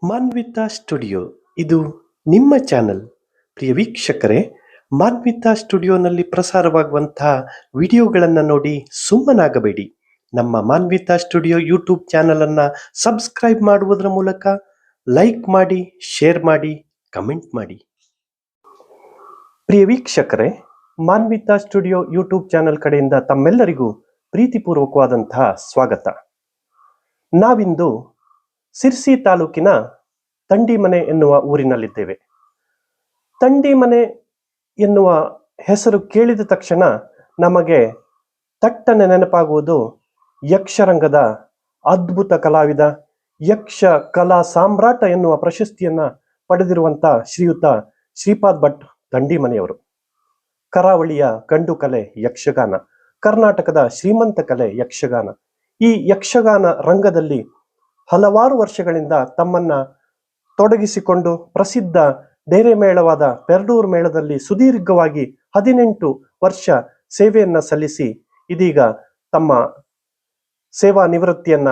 Manvita studio ಇದು ನಿಮ್ಮ channel. ಪ್ರಿಯ ವೀಕ್ಷಕರೇ, ಮಾನ್ವಿತಾ ಸ್ಟುಡಿಯೋನಲ್ಲಿ ಪ್ರಸಾರವಾಗುವಂತಹ ವಿಡಿಯೋಗಳನ್ನು ನೋಡಿ ಸುಮ್ಮನಾಗಬೇಡಿ. ನಮ್ಮ ಮಾನ್ವಿತಾ ಸ್ಟುಡಿಯೋ ಯೂಟ್ಯೂಬ್ ಚಾನಲ್ ಅನ್ನ ಸಬ್ಸ್ಕ್ರೈಬ್ ಮಾಡುವುದರ ಮೂಲಕ ಲೈಕ್ ಮಾಡಿ, ಶೇರ್ ಮಾಡಿ, ಕಮೆಂಟ್ ಮಾಡಿ. ಪ್ರಿಯ ವೀಕ್ಷಕರೇ, ಮಾನ್ವಿತಾ ಸ್ಟುಡಿಯೋ ಯೂಟ್ಯೂಬ್ ಚಾನಲ್ ಕಡೆಯಿಂದ ತಮ್ಮೆಲ್ಲರಿಗೂ ಪ್ರೀತಿಪೂರ್ವಕವಾದಂತಹ ಸ್ವಾಗತ. ನಾವಿಂದು ಸಿರ್ಸಿ ತಾಲೂಕಿನ ತಂಡಿಮನೆ ಎನ್ನುವ ಊರಿನಲ್ಲಿದ್ದೇವೆ. ತಂಡಿಮನೆ ಎನ್ನುವ ಹೆಸರು ಕೇಳಿದ ತಕ್ಷಣ ನಮಗೆ ತಟ್ಟನೆ ನೆನಪಾಗುವುದು ಯಕ್ಷರಂಗದ ಅದ್ಭುತ ಕಲಾವಿದ, ಯಕ್ಷ ಕಲಾ ಸಾಮ್ರಾಟ ಎನ್ನುವ ಪ್ರಶಸ್ತಿಯನ್ನ ಪಡೆದಿರುವಂತ ಶ್ರೀಯುತ ಶ್ರೀಪಾದ್ ಭಟ್ ತಂಡಿಮನೆಯವರು. ಕರಾವಳಿಯ ಗಂಡು ಕಲೆ ಯಕ್ಷಗಾನ, ಕರ್ನಾಟಕದ ಶ್ರೀಮಂತ ಕಲೆ ಯಕ್ಷಗಾನ. ಈ ಯಕ್ಷಗಾನ ರಂಗದಲ್ಲಿ ಹಲವಾರು ವರ್ಷಗಳಿಂದ ತಮ್ಮನ್ನ ತೊಡಗಿಸಿಕೊಂಡು ಪ್ರಸಿದ್ಧ ಡೇರೆ ಮೇಳವಾದ ಪೆರ್ಡೂರು ಮೇಳದಲ್ಲಿ ಸುದೀರ್ಘವಾಗಿ 18 ವರ್ಷ ಸೇವೆಯನ್ನ ಸಲ್ಲಿಸಿ ಇದೀಗ ತಮ್ಮ ಸೇವಾ ನಿವೃತ್ತಿಯನ್ನ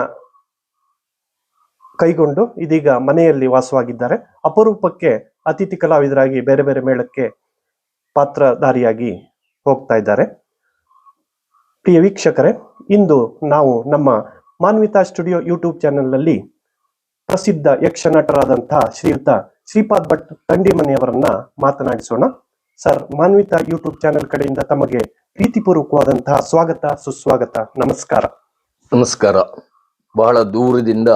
ಕೈಗೊಂಡು ಇದೀಗ ಮನೆಯಲ್ಲಿ ವಾಸವಾಗಿದ್ದಾರೆ. ಅಪರೂಪಕ್ಕೆ ಅತಿಥಿ ಕಲಾವಿದರಾಗಿ ಬೇರೆ ಬೇರೆ ಮೇಳಕ್ಕೆ ಪಾತ್ರಧಾರಿಯಾಗಿ ಹೋಗ್ತಾ ಇದ್ದಾರೆ. ಪ್ರಿಯ ವೀಕ್ಷಕರೇ, ಇಂದು ನಾವು ನಮ್ಮ ಮಾನ್ವಿತಾ ಸ್ಟುಡಿಯೋ ಯೂಟ್ಯೂಬ್ ಚಾನೆಲ್ನಲ್ಲಿ ಪ್ರಸಿದ್ಧ ಯಕ್ಷ ನಟರಾದಂತಹ ಶ್ರೀಯುತ ಶ್ರೀಪಾದ್ ಭಟ್ ತಂಡಿಮನೆಯವರನ್ನ ಮಾತನಾಡಿಸೋಣ. ಸರ್, ಮಾನ್ವಿತಾ ಯೂಟ್ಯೂಬ್ ಚಾನೆಲ್ ಕಡೆಯಿಂದ ತಮಗೆ ಪ್ರೀತಿಪೂರ್ವಕವಾದಂತಹ ಸ್ವಾಗತ, ಸುಸ್ವಾಗತ, ನಮಸ್ಕಾರ. ನಮಸ್ಕಾರ. ಬಹಳ ದೂರದಿಂದ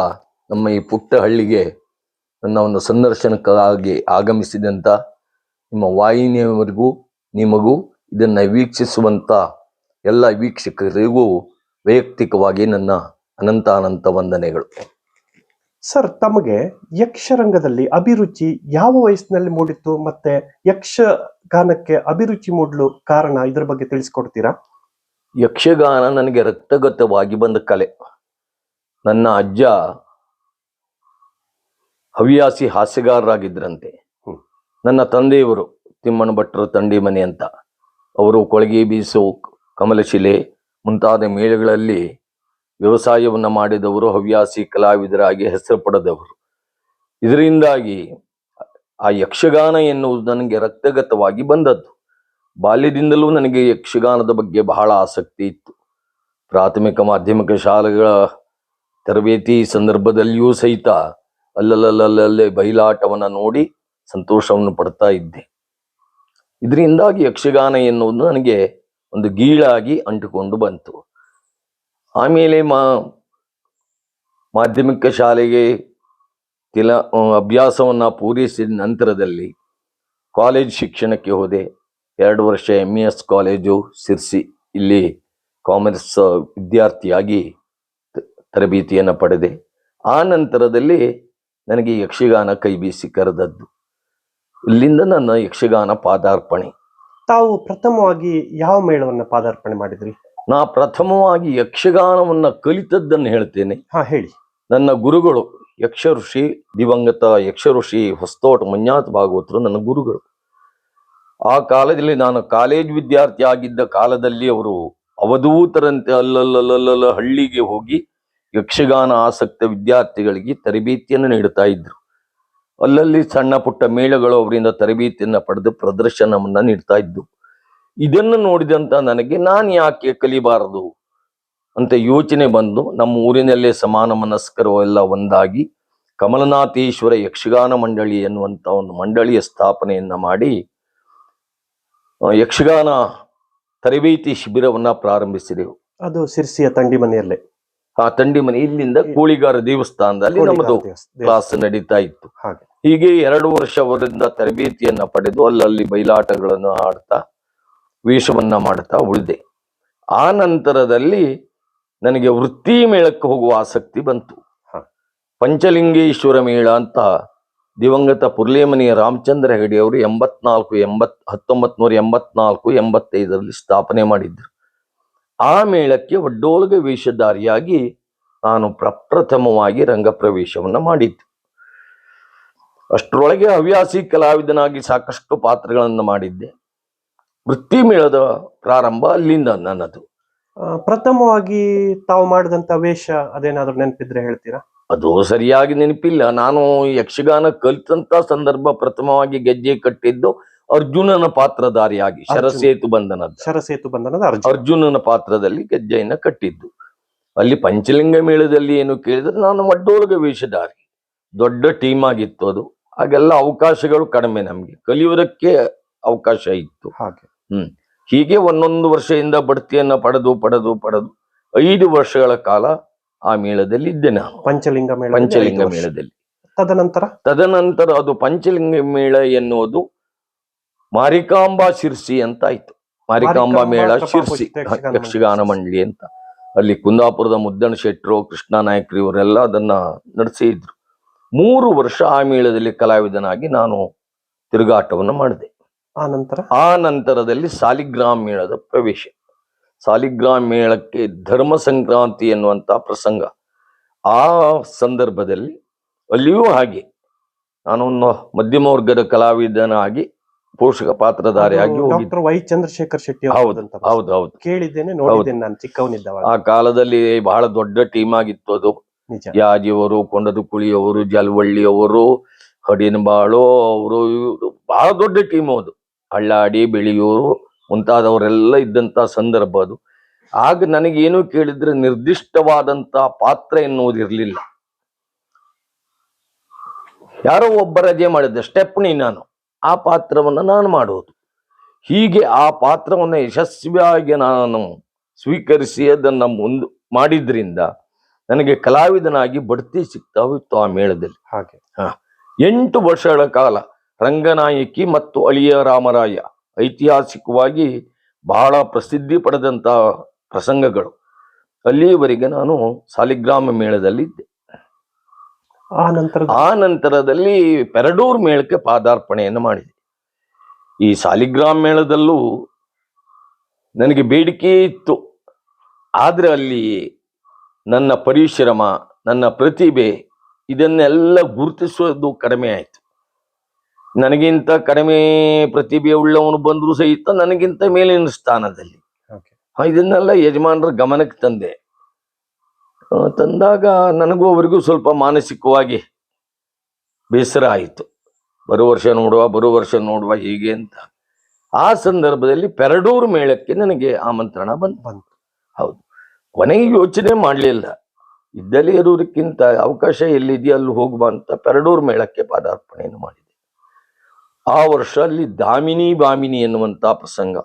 ನಮ್ಮ ಈ ಪುಟ್ಟ ಹಳ್ಳಿಗೆ ನನ್ನ ಒಂದು ಸಂದರ್ಶನಕ್ಕಾಗಿ ಆಗಮಿಸಿದಂತ ನಿಮ್ಮ ವಾಹಿನಿಯವರಿಗೂ ನಿಮಗೂ ಇದನ್ನ ವೀಕ್ಷಿಸುವಂತ ಎಲ್ಲ ವೀಕ್ಷಕರಿಗೂ ವೈಯಕ್ತಿಕವಾಗಿ ನನ್ನ ಅನಂತ ವಂದನೆಗಳು. ಸರ್, ತಮಗೆ ಯಕ್ಷರಂಗದಲ್ಲಿ ಅಭಿರುಚಿ ಯಾವ ವಯಸ್ಸಿನಲ್ಲಿ ಮೂಡಿತ್ತು, ಮತ್ತೆ ಯಕ್ಷಗಾನಕ್ಕೆ ಅಭಿರುಚಿ ಮೂಡಲು ಕಾರಣ, ಇದರ ಬಗ್ಗೆ ತಿಳಿಸ್ಕೊಡ್ತೀರಾ? ಯಕ್ಷಗಾನ ನನಗೆ ರಕ್ತಗತವಾಗಿ ಬಂದ ಕಲೆ. ನನ್ನ ಅಜ್ಜ ಹವ್ಯಾಸಿ ಹಾಸ್ಯಗಾರರಾಗಿದ್ರಂತೆ. ನನ್ನ ತಂದೆಯವರು ತಿಮ್ಮಣ್ಣ ಭಟ್ರು ತಂಡಿಮನೆ ಅಂತ, ಅವರು ಕೊಳಗೆ ಬೀಸು, ಕಮಲಶಿಲೆ ಮುಂತಾದ ಮೇಳಗಳಲ್ಲಿ ವ್ಯವಸಾಯವನ್ನ ಮಾಡಿದವರು, ಹವ್ಯಾಸಿ ಕಲಾವಿದರಾಗಿ ಹೆಸರು ಪಡೆದವರು. ಇದರಿಂದಾಗಿ ಆ ಯಕ್ಷಗಾನ ಎನ್ನುವುದು ನನಗೆ ರಕ್ತಗತವಾಗಿ ಬಂದದ್ದು. ಬಾಲ್ಯದಿಂದಲೂ ನನಗೆ ಯಕ್ಷಗಾನದ ಬಗ್ಗೆ ಬಹಳ ಆಸಕ್ತಿ ಇತ್ತು. ಪ್ರಾಥಮಿಕ ಮಾಧ್ಯಮಿಕ ಶಾಲೆಗಳ ತರಬೇತಿ ಸಂದರ್ಭದಲ್ಲಿಯೂ ಸಹಿತ ಅಲ್ಲಲ್ಲೇ ಬಯಲಾಟವನ್ನ ನೋಡಿ ಸಂತೋಷವನ್ನು ಪಡ್ತಾ ಇದ್ದೆ. ಇದರಿಂದಾಗಿ ಯಕ್ಷಗಾನ ಎನ್ನುವುದು ನನಗೆ ಒಂದು ಗೀಳಾಗಿ ಅಂಟಿಕೊಂಡು ಬಂತು. ಆಮೇಲೆ ಮಾಧ್ಯಮಿಕ ಶಾಲೆಗೆ ಅಭ್ಯಾಸವನ್ನ ಪೂರೈಸಿದ ನಂತರದಲ್ಲಿ ಕಾಲೇಜ್ ಶಿಕ್ಷಣಕ್ಕೆ ಹೋದೆ. 2 ವರ್ಷ MES ಕಾಲೇಜು ಸಿರ್ಸಿ, ಇಲ್ಲಿ ಕಾಮರ್ಸ್ ವಿದ್ಯಾರ್ಥಿಯಾಗಿ ತರಬೇತಿಯನ್ನು ಪಡೆದೆ. ಆ ನಂತರದಲ್ಲಿ ನನಗೆ ಯಕ್ಷಗಾನ ಕೈ ಬೀಸಿ ಕರೆದದ್ದು. ಇಲ್ಲಿಂದ ನನ್ನ ಯಕ್ಷಗಾನ ಪಾದಾರ್ಪಣೆ. ತಾವು ಪ್ರಥಮವಾಗಿ ಯಾವ ಮೇಳವನ್ನ ಪಾದಾರ್ಪಣೆ ಮಾಡಿದ್ರಿ? ನಾ ಪ್ರಥಮವಾಗಿ ಯಕ್ಷಗಾನವನ್ನ ಕಲಿತದ್ದನ್ನು ಹೇಳ್ತೇನೆ. ಹೇಳಿ. ನನ್ನ ಗುರುಗಳು ಯಕ್ಷ ಋಷಿ, ದಿವಂಗತ ಯಕ್ಷ ಋಷಿ ಹೊಸತೋಟ ಮಂಜಾತ್ ಭಾಗವತರು ನನ್ನ ಗುರುಗಳು. ಆ ಕಾಲದಲ್ಲಿ ನಾನು ಕಾಲೇಜ್ ವಿದ್ಯಾರ್ಥಿ ಆಗಿದ್ದ ಕಾಲದಲ್ಲಿ ಅವರು ಅವಧೂತರಂತೆ ಅಲ್ಲಲ್ಲ ಹಳ್ಳಿಗೆ ಹೋಗಿ ಯಕ್ಷಗಾನ ಆಸಕ್ತ ವಿದ್ಯಾರ್ಥಿಗಳಿಗೆ ತರಬೇತಿಯನ್ನು ನೀಡುತ್ತಾ ಇದ್ರು. ಅಲ್ಲಲ್ಲಿ ಸಣ್ಣ ಪುಟ್ಟ ಮೇಳಗಳು ಅವರಿಂದ ತರಬೇತಿಯನ್ನು ಪಡೆದು ಪ್ರದರ್ಶನವನ್ನ ನೀಡ್ತಾ ಇದ್ದು. ಇದನ್ನು ನೋಡಿದಂತ ನನಗೆ ನಾನು ಯಾಕೆ ಕಲಿಬಾರದು ಅಂತ ಯೋಚನೆ ಬಂದು, ನಮ್ಮ ಊರಿನಲ್ಲೇ ಸಮಾನ ಮನಸ್ಕರು ಎಲ್ಲ ಒಂದಾಗಿ ಕಮಲನಾಥೇಶ್ವರ ಯಕ್ಷಗಾನ ಮಂಡಳಿ ಎನ್ನುವಂತ ಒಂದು ಮಂಡಳಿಯ ಸ್ಥಾಪನೆಯನ್ನ ಮಾಡಿ ಯಕ್ಷಗಾನ ತರಬೇತಿ ಶಿಬಿರವನ್ನ ಪ್ರಾರಂಭಿಸಿದೆವು. ಅದು ಸಿರ್ಸಿಯ ತಂಡಿಮನೆಯಲ್ಲೇ. ಆ ತಂಡಿಮನೆ ಇಲ್ಲಿಂದ ಕೋಳಿಗಾರ ದೇವಸ್ಥಾನದಲ್ಲಿ ನಮ್ಮದು ಕ್ಲಾಸ್ ನಡೀತಾ ಇತ್ತು. ಹೀಗೆ 2 ವರ್ಷವರಿಂದ ತರಬೇತಿಯನ್ನ ಪಡೆದು ಅಲ್ಲಲ್ಲಿ ಬಯಲಾಟಗಳನ್ನು ಆಡ್ತಾ ವೇಷವನ್ನ ಮಾಡ್ತಾ ಉಳಿದೆ. ಆ ನಂತರದಲ್ಲಿ ನನಗೆ ವೃತ್ತಿ ಮೇಳಕ್ಕೆ ಹೋಗುವ ಆಸಕ್ತಿ ಬಂತು. ಪಂಚಲಿಂಗೇಶ್ವರ ಮೇಳ ಅಂತ ದಿವಂಗತ ಪುರ್ಲೇಮನೆಯ ರಾಮಚಂದ್ರ ಹೆಗಡೆ ಅವರು 1984-85ರಲ್ಲಿ ಸ್ಥಾಪನೆ ಮಾಡಿದ್ರು. ಆ ಮೇಳಕ್ಕೆ ಒಡ್ಡೋಲಗ ವೇಷಧಾರಿಯಾಗಿ ನಾನು ಪ್ರಪ್ರಥಮವಾಗಿ ರಂಗಪ್ರವೇಶವನ್ನ ಮಾಡಿದ್ದೆ. ಅಷ್ಟರೊಳಗೆ ಹವ್ಯಾಸಿ ಕಲಾವಿದನಾಗಿ ಸಾಕಷ್ಟು ಪಾತ್ರಗಳನ್ನು ಮಾಡಿದ್ದೆ. ವೃತ್ತಿ ಮೇಳದ ಪ್ರಾರಂಭ ಅಲ್ಲಿಂದ ನನ್ನದು. ಪ್ರಥಮವಾಗಿ ತಾವು ಮಾಡಿದಂತ ವೇಷ ಅದೇನಾದ್ರೂ ನೆನಪಿದ್ರೆ ಹೇಳ್ತೀರಾ? ಅದು ಸರಿಯಾಗಿ ನೆನಪಿಲ್ಲ. ನಾನು ಯಕ್ಷಗಾನ ಕಲಿತಂತ ಸಂದರ್ಭ ಪ್ರಥಮವಾಗಿ ಗೆಜ್ಜೆ ಕಟ್ಟಿದ್ದು ಅರ್ಜುನನ ಪಾತ್ರಧಾರಿಯಾಗಿ, ಶರಸೇತು ಬಂಧನದ ಅರ್ಜುನನ ಪಾತ್ರದಲ್ಲಿ ಗೆಜ್ಜೆಯನ್ನ ಕಟ್ಟಿದ್ದು. ಅಲ್ಲಿ ಪಂಚಲಿಂಗ ಮೇಳದಲ್ಲಿ ಏನು ಕೇಳಿದ್ರೆ ನಾನು ಮಡ್ಡೋಲಗ ವೇಷಧಾರಿ. ದೊಡ್ಡ ಟೀಮ್ ಆಗಿತ್ತು ಅದು. ಹಾಗೆಲ್ಲ ಅವಕಾಶಗಳು ಕಡಿಮೆ, ನಮ್ಗೆ ಕಲಿಯುವುದಕ್ಕೆ ಅವಕಾಶ ಇತ್ತು. ಹೀಗೆ ಒಂದೊಂದು ವರ್ಷದಿಂದ ಬಡ್ತಿಯನ್ನ ಪಡೆದು 5 ವರ್ಷಗಳ ಕಾಲ ಆ ಮೇಳದಲ್ಲಿ ಇದ್ದೆ ನಾನು, ಪಂಚಲಿಂಗ ಮೇಳದಲ್ಲಿ. ತದನಂತರ ಅದು ಪಂಚಲಿಂಗ ಮೇಳ ಎನ್ನುವುದು ಮಾರಿಕಾಂಬಾ ಶಿರ್ಸಿ ಅಂತ ಆಯ್ತು. ಮಾರಿಕಾಂಬಾ ಮೇಳ ಶಿರ್ಸಿ ಯಕ್ಷಗಾನ ಮಂಡಳಿ ಅಂತ. ಅಲ್ಲಿ ಕುಂದಾಪುರದ ಮುದ್ದಣ ಶೆಟ್ರು, ಕೃಷ್ಣ ನಾಯಕ್ರು ಇವರೆಲ್ಲ ಅದನ್ನ ನಡೆಸಿದ್ರು. 3 ವರ್ಷ ಆ ಮೇಳದಲ್ಲಿ ಕಲಾವಿದನಾಗಿ ನಾನು ತಿರುಗಾಟವನ್ನು ಮಾಡಿದೆ. ಆ ನಂತರದಲ್ಲಿ ಸಾಲಿಗ್ರಾಮ ಮೇಳದ ಪ್ರವೇಶ. ಸಾಲಿಗ್ರಾಮ ಮೇಳಕ್ಕೆ ಧರ್ಮ ಸಂಕ್ರಾಂತಿ ಎನ್ನುವಂತ ಪ್ರಸಂಗ. ಆ ಸಂದರ್ಭದಲ್ಲಿ ಅಲ್ಲಿಯೂ ಹಾಗೆ ನಾನೊಂದು ಮಧ್ಯಮ ವರ್ಗದ ಕಲಾವಿದನಾಗಿ ಪೋಷಕ ಪಾತ್ರಧಾರಿಯಾಗಿ ಡಾಕ್ಟರ್ ವೈ ಚಂದ್ರಶೇಖರ್ ಶೆಟ್ಟಿ. ಹೌದು ಕೇಳಿದ್ದೇನೆ, ನೋಡಿದ್ದೇನೆ ನಾನು ಚಿಕ್ಕವನಿದ್ದವಾಗ. ಆ ಕಾಲದಲ್ಲಿ ಬಹಳ ದೊಡ್ಡ ಟೀಮ್ ಆಗಿತ್ತು ಅದು. ಯಾಜಿಯವರು, ಕೊಂಡದ ಕುಳಿಯವರು, ಜಲವಳ್ಳಿಯವರು, ಹಡಿನಬಾಳು ಅವರು, ಬಹಳ ದೊಡ್ಡ ಟೀಮ್ ಅದು. ಹಳ್ಳಾಡಿ, ಬೆಳೆಯೂರು ಮುಂತಾದವರೆಲ್ಲ ಇದ್ದಂತ ಸಂದರ್ಭ ಅದು. ಆಗ ನನಗೇನು ಕೇಳಿದ್ರೆ ನಿರ್ದಿಷ್ಟವಾದಂತ ಪಾತ್ರ ಎನ್ನುವುದಿರ್ಲಿಲ್ಲ. ಯಾರೋ ಒಬ್ಬ ರಜೆ ಮಾಡಿದ್ದೆ, ಸ್ಟೆಪ್ನಿ ನಾನು, ಆ ಪಾತ್ರವನ್ನು ನಾನು ಮಾಡುವುದು. ಹೀಗೆ ಆ ಪಾತ್ರವನ್ನು ಯಶಸ್ವಿಯಾಗಿ ನಾನು ಸ್ವೀಕರಿಸಿ ಅದನ್ನ ಮಾಡಿದ್ರಿಂದ ನನಗೆ ಕಲಾವಿದನಾಗಿ ಬಡ್ತಿ ಸಿಗ್ತಾ ಹೋಯ್ತು ಆ ಮೇಳದಲ್ಲಿ. 8 ವರ್ಷಗಳ ಕಾಲ ರಂಗನಾಯಕಿ ಮತ್ತು ಅಳಿಯ ರಾಮರಾಯ ಐತಿಹಾಸಿಕವಾಗಿ ಬಹಳ ಪ್ರಸಿದ್ಧಿ ಪಡೆದಂತ ಪ್ರಸಂಗಗಳು. ಅಲ್ಲಿಯವರೆಗೆ ನಾನು ಸಾಲಿಗ್ರಾಮ ಮೇಳದಲ್ಲಿ ಇದ್ದೆ. ಆ ನಂತರದಲ್ಲಿ ಪೆರಡೂರು ಮೇಳಕ್ಕೆ ಪಾದಾರ್ಪಣೆಯನ್ನು ಮಾಡಿದೆ. ಈ ಸಾಲಿಗ್ರಾಮ ಮೇಳದಲ್ಲೂ ನನಗೆ ಬೇಡಿಕೆ ಇತ್ತು. ಆದ್ರೆ ಅಲ್ಲಿ ನನ್ನ ಪರಿಶ್ರಮ, ನನ್ನ ಪ್ರತಿಭೆ ಇದನ್ನೆಲ್ಲ ಗುರುತಿಸೋದು ಕಡಿಮೆ ಆಯ್ತು. ನನಗಿಂತ ಕಡಿಮೆ ಪ್ರತಿಭೆ ಉಳ್ಳವನು ಬಂದ್ರು ಸಹಿತ ನನಗಿಂತ ಮೇಲಿನ ಸ್ಥಾನದಲ್ಲಿ. ಇದನ್ನೆಲ್ಲ ಯಜಮಾನರ ಗಮನಕ್ಕೆ ತಂದಾಗ ನನಗೂ ಅವರಿಗೂ ಸ್ವಲ್ಪ ಮಾನಸಿಕವಾಗಿ ಬೇಸರ ಆಯಿತು. ಬರೋ ವರ್ಷ ನೋಡುವ ಹೀಗೆ ಅಂತ. ಆ ಸಂದರ್ಭದಲ್ಲಿ ಪೆರಡೂರು ಮೇಳಕ್ಕೆ ನನಗೆ ಆಮಂತ್ರಣ ಬಂತು. ಹೌದು, ಕೊನೆಗೆ ಯೋಚನೆ ಮಾಡಲಿಲ್ಲ. ಇದ್ದಲ್ಲೇ ಇರುವುದಕ್ಕಿಂತ ಅವಕಾಶ ಎಲ್ಲಿದೆಯೋ ಅಲ್ಲಿ ಹೋಗುವ ಅಂತ ಪೆರಡೂರು ಮೇಳಕ್ಕೆ ಪಾದಾರ್ಪಣೆಯನ್ನು ಮಾಡಿದೆ. ಆ ವರ್ಷ ಅಲ್ಲಿ ದಾಮಿನಿ ಬಾಮಿನಿ ಎನ್ನುವಂತ ಪ್ರಸಂಗ.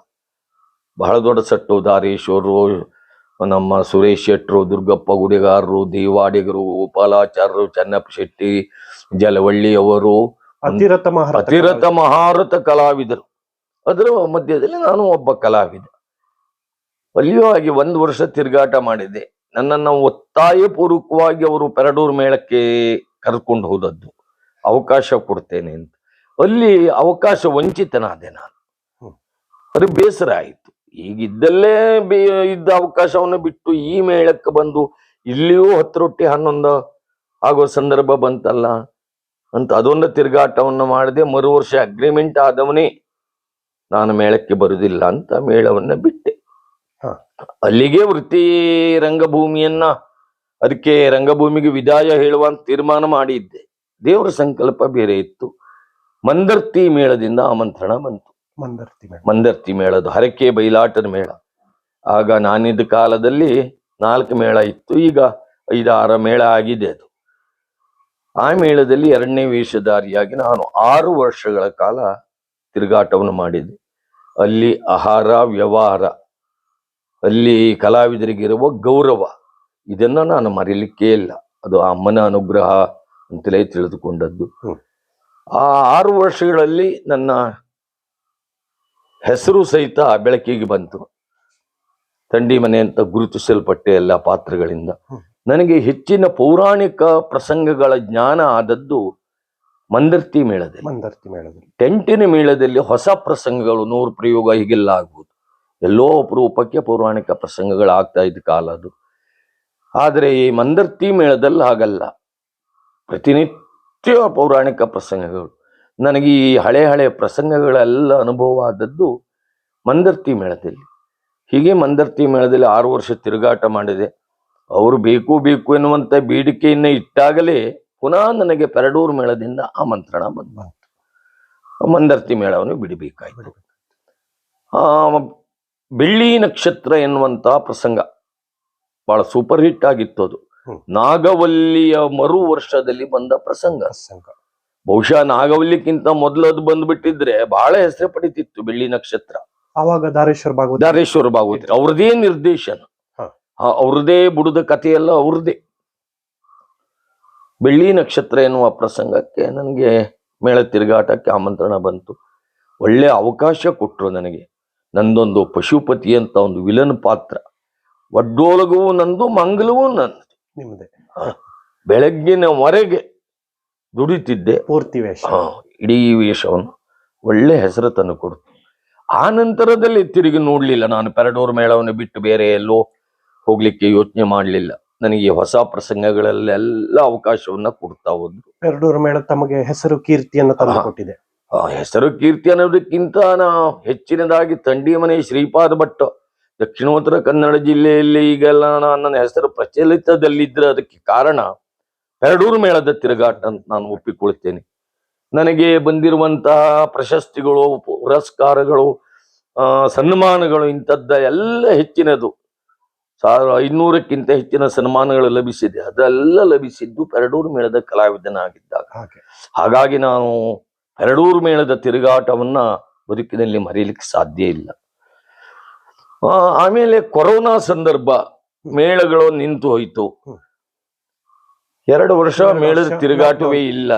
ಬಹಳ ದೊಡ್ಡ ಸಟ್ಟು, ದಾರೇಶ್ವರರು, ನಮ್ಮ ಸುರೇಶ್ ಶೆಟ್ರು, ದುರ್ಗಪ್ಪ ಗುಡಿಗಾರರು, ದೇವಾಡಿಗರು, ಗೋಪಾಲಾಚಾರ್ಯರು, ಚೆನ್ನಪ್ಪ ಶೆಟ್ಟಿ, ಜಲವಳ್ಳಿಯವರು, ಅತಿರಥ ಮಹಾರಥ ಕಲಾವಿದರು. ಅದರ ಮಧ್ಯದಲ್ಲಿ ನಾನು ಒಬ್ಬ ಕಲಾವಿದ. ಅಲ್ಲಿಯೂ ಹಾಗೆ 1 ವರ್ಷ ತಿರುಗಾಟ ಮಾಡಿದೆ. ನನ್ನನ್ನು ಒತ್ತಾಯ ಪೂರ್ವಕವಾಗಿ ಅವರು ಪೆರಡೂರು ಮೇಳಕ್ಕೆ ಕರ್ಕೊಂಡು ಹೋದದ್ದು, ಅವಕಾಶ ಕೊಡ್ತೇನೆ ಅಂತ. ಅಲ್ಲಿ ಅವಕಾಶ ವಂಚಿತನಾದೆ ನಾನು. ಅದು ಬೇಸರ ಆಯಿತು. ಈಗಿದ್ದಲ್ಲೇ ಇದ್ದ ಅವಕಾಶವನ್ನು ಬಿಟ್ಟು ಈ ಮೇಳಕ್ಕೆ ಬಂದು ಇಲ್ಲಿಯೂ 10 ರೊಟ್ಟಿ 11 ಆಗೋ ಸಂದರ್ಭ ಬಂತಲ್ಲ ಅಂತ ಅದೊಂದು ತಿರುಗಾಟವನ್ನು ಮಾಡದೆ. ಮರು ವರ್ಷ ಅಗ್ರಿಮೆಂಟ್ ಆದವನೇ ನಾನು ಮೇಳಕ್ಕೆ ಬರುವುದಿಲ್ಲ ಅಂತ ಮೇಳವನ್ನ ಬಿಟ್ಟೆ. ಅಲ್ಲಿಗೆ ವೃತ್ತಿ ರಂಗಭೂಮಿಯನ್ನ, ಅದಕ್ಕೆ ರಂಗಭೂಮಿಗೆ ವಿದಾಯ ಹೇಳುವಂತ ತೀರ್ಮಾನ ಮಾಡಿದ್ದೆ. ದೇವರ ಸಂಕಲ್ಪ ಬೇರೆ ಇತ್ತು. ಮಂದರ್ತಿ ಮೇಳದಿಂದ ಆಮಂತ್ರಣ ಬಂತು. ಮಂದರ್ತಿ ಮೇಳದ ಹರಕೆ ಬಯಲಾಟದ ಮೇಳ. ಆಗ ನಾನಿದ್ದ ಕಾಲದಲ್ಲಿ 4 ಮೇಳ ಇತ್ತು, ಈಗ 5-6 ಮೇಳ ಆಗಿದೆ ಅದು. ಆ ಮೇಳದಲ್ಲಿ 2ನೇ ವೇಷಧಾರಿಯಾಗಿ ನಾನು 6 ವರ್ಷಗಳ ಕಾಲ ತಿರುಗಾಟವನ್ನು ಮಾಡಿದೆ. ಅಲ್ಲಿ ಆಹಾರ ವ್ಯವಹಾರ, ಅಲ್ಲಿ ಕಲಾವಿದರಿಗಿರುವ ಗೌರವ, ಇದನ್ನ ನಾನು ಮರೀಲಿಕ್ಕೆ ಇಲ್ಲ. ಅದು ಅಮ್ಮನ ಅನುಗ್ರಹ ಅಂತಲೇ ತಿಳಿದುಕೊಂಡದ್ದು. ಆ 6 ವರ್ಷಗಳಲ್ಲಿ ನನ್ನ ಹೆಸರು ಸಹಿತ ಬೆಳಕಿಗೆ ಬಂತು. ತಂಡಿ ಮನೆ ಅಂತ ಗುರುತಿಸಲ್ಪಟ್ಟೆ ಎಲ್ಲ ಪಾತ್ರಗಳಿಂದ. ನನಗೆ ಹೆಚ್ಚಿನ ಪೌರಾಣಿಕ ಪ್ರಸಂಗಗಳ ಜ್ಞಾನ ಆದದ್ದು ಮಂದರ್ತಿ ಮೇಳದಲ್ಲಿ. ಟೆಂಟಿನ ಮೇಳದಲ್ಲಿ ಹೊಸ ಪ್ರಸಂಗಗಳು 100 ಪ್ರಯೋಗ ಹೀಗೆಲ್ಲ ಆಗ್ಬೋದು. ಎಲ್ಲೋ ಅಪರೂಪಕ್ಕೆ ಪೌರಾಣಿಕ ಪ್ರಸಂಗಗಳಾಗ್ತಾ ಇದ್ದ ಕಾಲ ಅದು. ಆದರೆ ಈ ಮಂದರ್ತಿ ಮೇಳದಲ್ಲಿ ಹಾಗಲ್ಲ, ಪ್ರತಿನಿತ್ಯ ಪೌರಾಣಿಕ ಪ್ರಸಂಗಗಳು. ನನಗೆ ಈ ಹಳೆ ಪ್ರಸಂಗಗಳೆಲ್ಲ ಅನುಭವ ಆದದ್ದು ಮಂದರ್ತಿ ಮೇಳದಲ್ಲಿ. ಹೀಗೆ ಮಂದರ್ತಿ ಮೇಳದಲ್ಲಿ 6 ವರ್ಷ ತಿರುಗಾಟ ಮಾಡಿದೆ. ಅವರು ಬೇಕು ಬೇಕು ಎನ್ನುವಂತ ಬೇಡಿಕೆಯನ್ನ ಇಟ್ಟಾಗಲೇ ಪುನಃ ನನಗೆ ಪೆರಡೂರು ಮೇಳದಿಂದ ಆಮಂತ್ರಣ ಬಂತು. ಮಂದರ್ತಿ ಮೇಳವನ್ನು ಬಿಡಬೇಕಾಯ್ತು. ಆ ಬೆಳ್ಳಿ ನಕ್ಷತ್ರ ಎನ್ನುವಂತ ಪ್ರಸಂಗ ಬಹಳ ಸೂಪರ್ ಹಿಟ್ ಆಗಿತ್ತು. ಅದು ನಾಗವಲ್ಲಿಯ ಮರು ವರ್ಷದಲ್ಲಿ ಬಂದ ಪ್ರಸಂಗ. ಬಹುಶಃ ನಾಗವಲ್ಲಿಕ್ಕಿಂತ ಮೊದಲು ಅದು ಬಂದ್ಬಿಟ್ಟಿದ್ರೆ ಬಹಳ ಹೆಸರು ಪಡಿತಿತ್ತು ಬೆಳ್ಳಿ ನಕ್ಷತ್ರ. ಅವಾಗ ದಾರೇಶ್ವರ ಭಾಗವತ್ ಅವ್ರದೇ ನಿರ್ದೇಶನ, ಅವ್ರದೇ ಬುಡದ ಕಥೆಯೆಲ್ಲ ಅವ್ರದೇ. ಬೆಳ್ಳಿ ನಕ್ಷತ್ರ ಎನ್ನುವ ಪ್ರಸಂಗಕ್ಕೆ ನನಗೆ ಮೇಳ ತಿರುಗಾಟಕ್ಕೆ ಆಮಂತ್ರಣ ಬಂತು. ಒಳ್ಳೆ ಅವಕಾಶ ಕೊಟ್ಟರು ನನಗೆ. ನಂದೊಂದು ಪಶುಪತಿ ಅಂತ ಒಂದು ವಿಲನ್ ಪಾತ್ರ, ಒಡ್ಡೋಲಗವೂ ನಂದು, ಮಂಗಲವೂ ನಂದು. ನಿಮ್ಮದೇ. ಬೆಳಗ್ಗಿನವರೆಗೆ ದುಡಿತಿದ್ದೆ, ಪೂರ್ತಿ ವೇಷ, ಇಡೀ ವೇಷವನ್ನು. ಒಳ್ಳೆ ಹೆಸರು ತಂದು ಕೊಡ್ತು. ಆ ನಂತರದಲ್ಲಿ ತಿರುಗಿ ನೋಡ್ಲಿಲ್ಲ ನಾನು. ಪೆರಡೂರು ಮೇಳವನ್ನು ಬಿಟ್ಟು ಬೇರೆ ಎಲ್ಲೋ ಹೋಗ್ಲಿಕ್ಕೆ ಯೋಚನೆ ಮಾಡ್ಲಿಲ್ಲ. ನನಗೆ ಹೊಸ ಪ್ರಸಂಗಗಳಲ್ಲೆಲ್ಲ ಅವಕಾಶವನ್ನ ಕೊಡ್ತಾ ಹೋದ್ರು. ಪೆರಡೂರು ಮೇಳ ತಮಗೆ ಹೆಸರು ಕೀರ್ತಿಯನ್ನು ತಂದು ಕೊಟ್ಟಿದೆ. ಹೆಸರು ಕೀರ್ತಿ ಅನ್ನೋದಕ್ಕಿಂತ ಹೆಚ್ಚಿನದಾಗಿ ತಂಡಿ ಮನೆ ಶ್ರೀಪಾದ ಭಟ್ಟ, ದಕ್ಷಿಣೋತ್ತರ ಕನ್ನಡ ಜಿಲ್ಲೆಯಲ್ಲಿ ಈಗೆಲ್ಲ ನನ್ನ ಹೆಸರು ಪ್ರಚಲಿತದಲ್ಲಿದ್ರೆ ಅದಕ್ಕೆ ಕಾರಣ ಪೆರಡೂರು ಮೇಳದ ತಿರುಗಾಟ ಅಂತ ನಾನು ಒಪ್ಪಿಕೊಳ್ತೇನೆ. ನನಗೆ ಬಂದಿರುವಂತಹ ಪ್ರಶಸ್ತಿಗಳು, ಪುರಸ್ಕಾರಗಳು, ಸನ್ಮಾನಗಳು ಇಂಥದ್ದ ಎಲ್ಲ ಹೆಚ್ಚಿನದು 1500ಕ್ಕಿಂತ ಹೆಚ್ಚಿನ ಸನ್ಮಾನಗಳು ಲಭಿಸಿದೆ. ಅದೆಲ್ಲ ಲಭಿಸಿದ್ದು ಪೆರಡೂರು ಮೇಳದ ಕಲಾವಿದನಾಗಿದ್ದಾಗ. ಹಾಗಾಗಿ ನಾನು ಪೆರಡೂರು ಮೇಳದ ತಿರುಗಾಟವನ್ನ ಬದುಕಿನಲ್ಲಿ ಮರೀಲಿಕ್ಕೆ ಸಾಧ್ಯ ಇಲ್ಲ. ಆಮೇಲೆ ಕೊರೋನಾ ಸಂದರ್ಭ, ಮೇಳಗಳು ನಿಂತು ಹೋಯ್ತು. 2 ವರ್ಷ ಮೇಳದ ತಿರುಗಾಟವೇ ಇಲ್ಲ,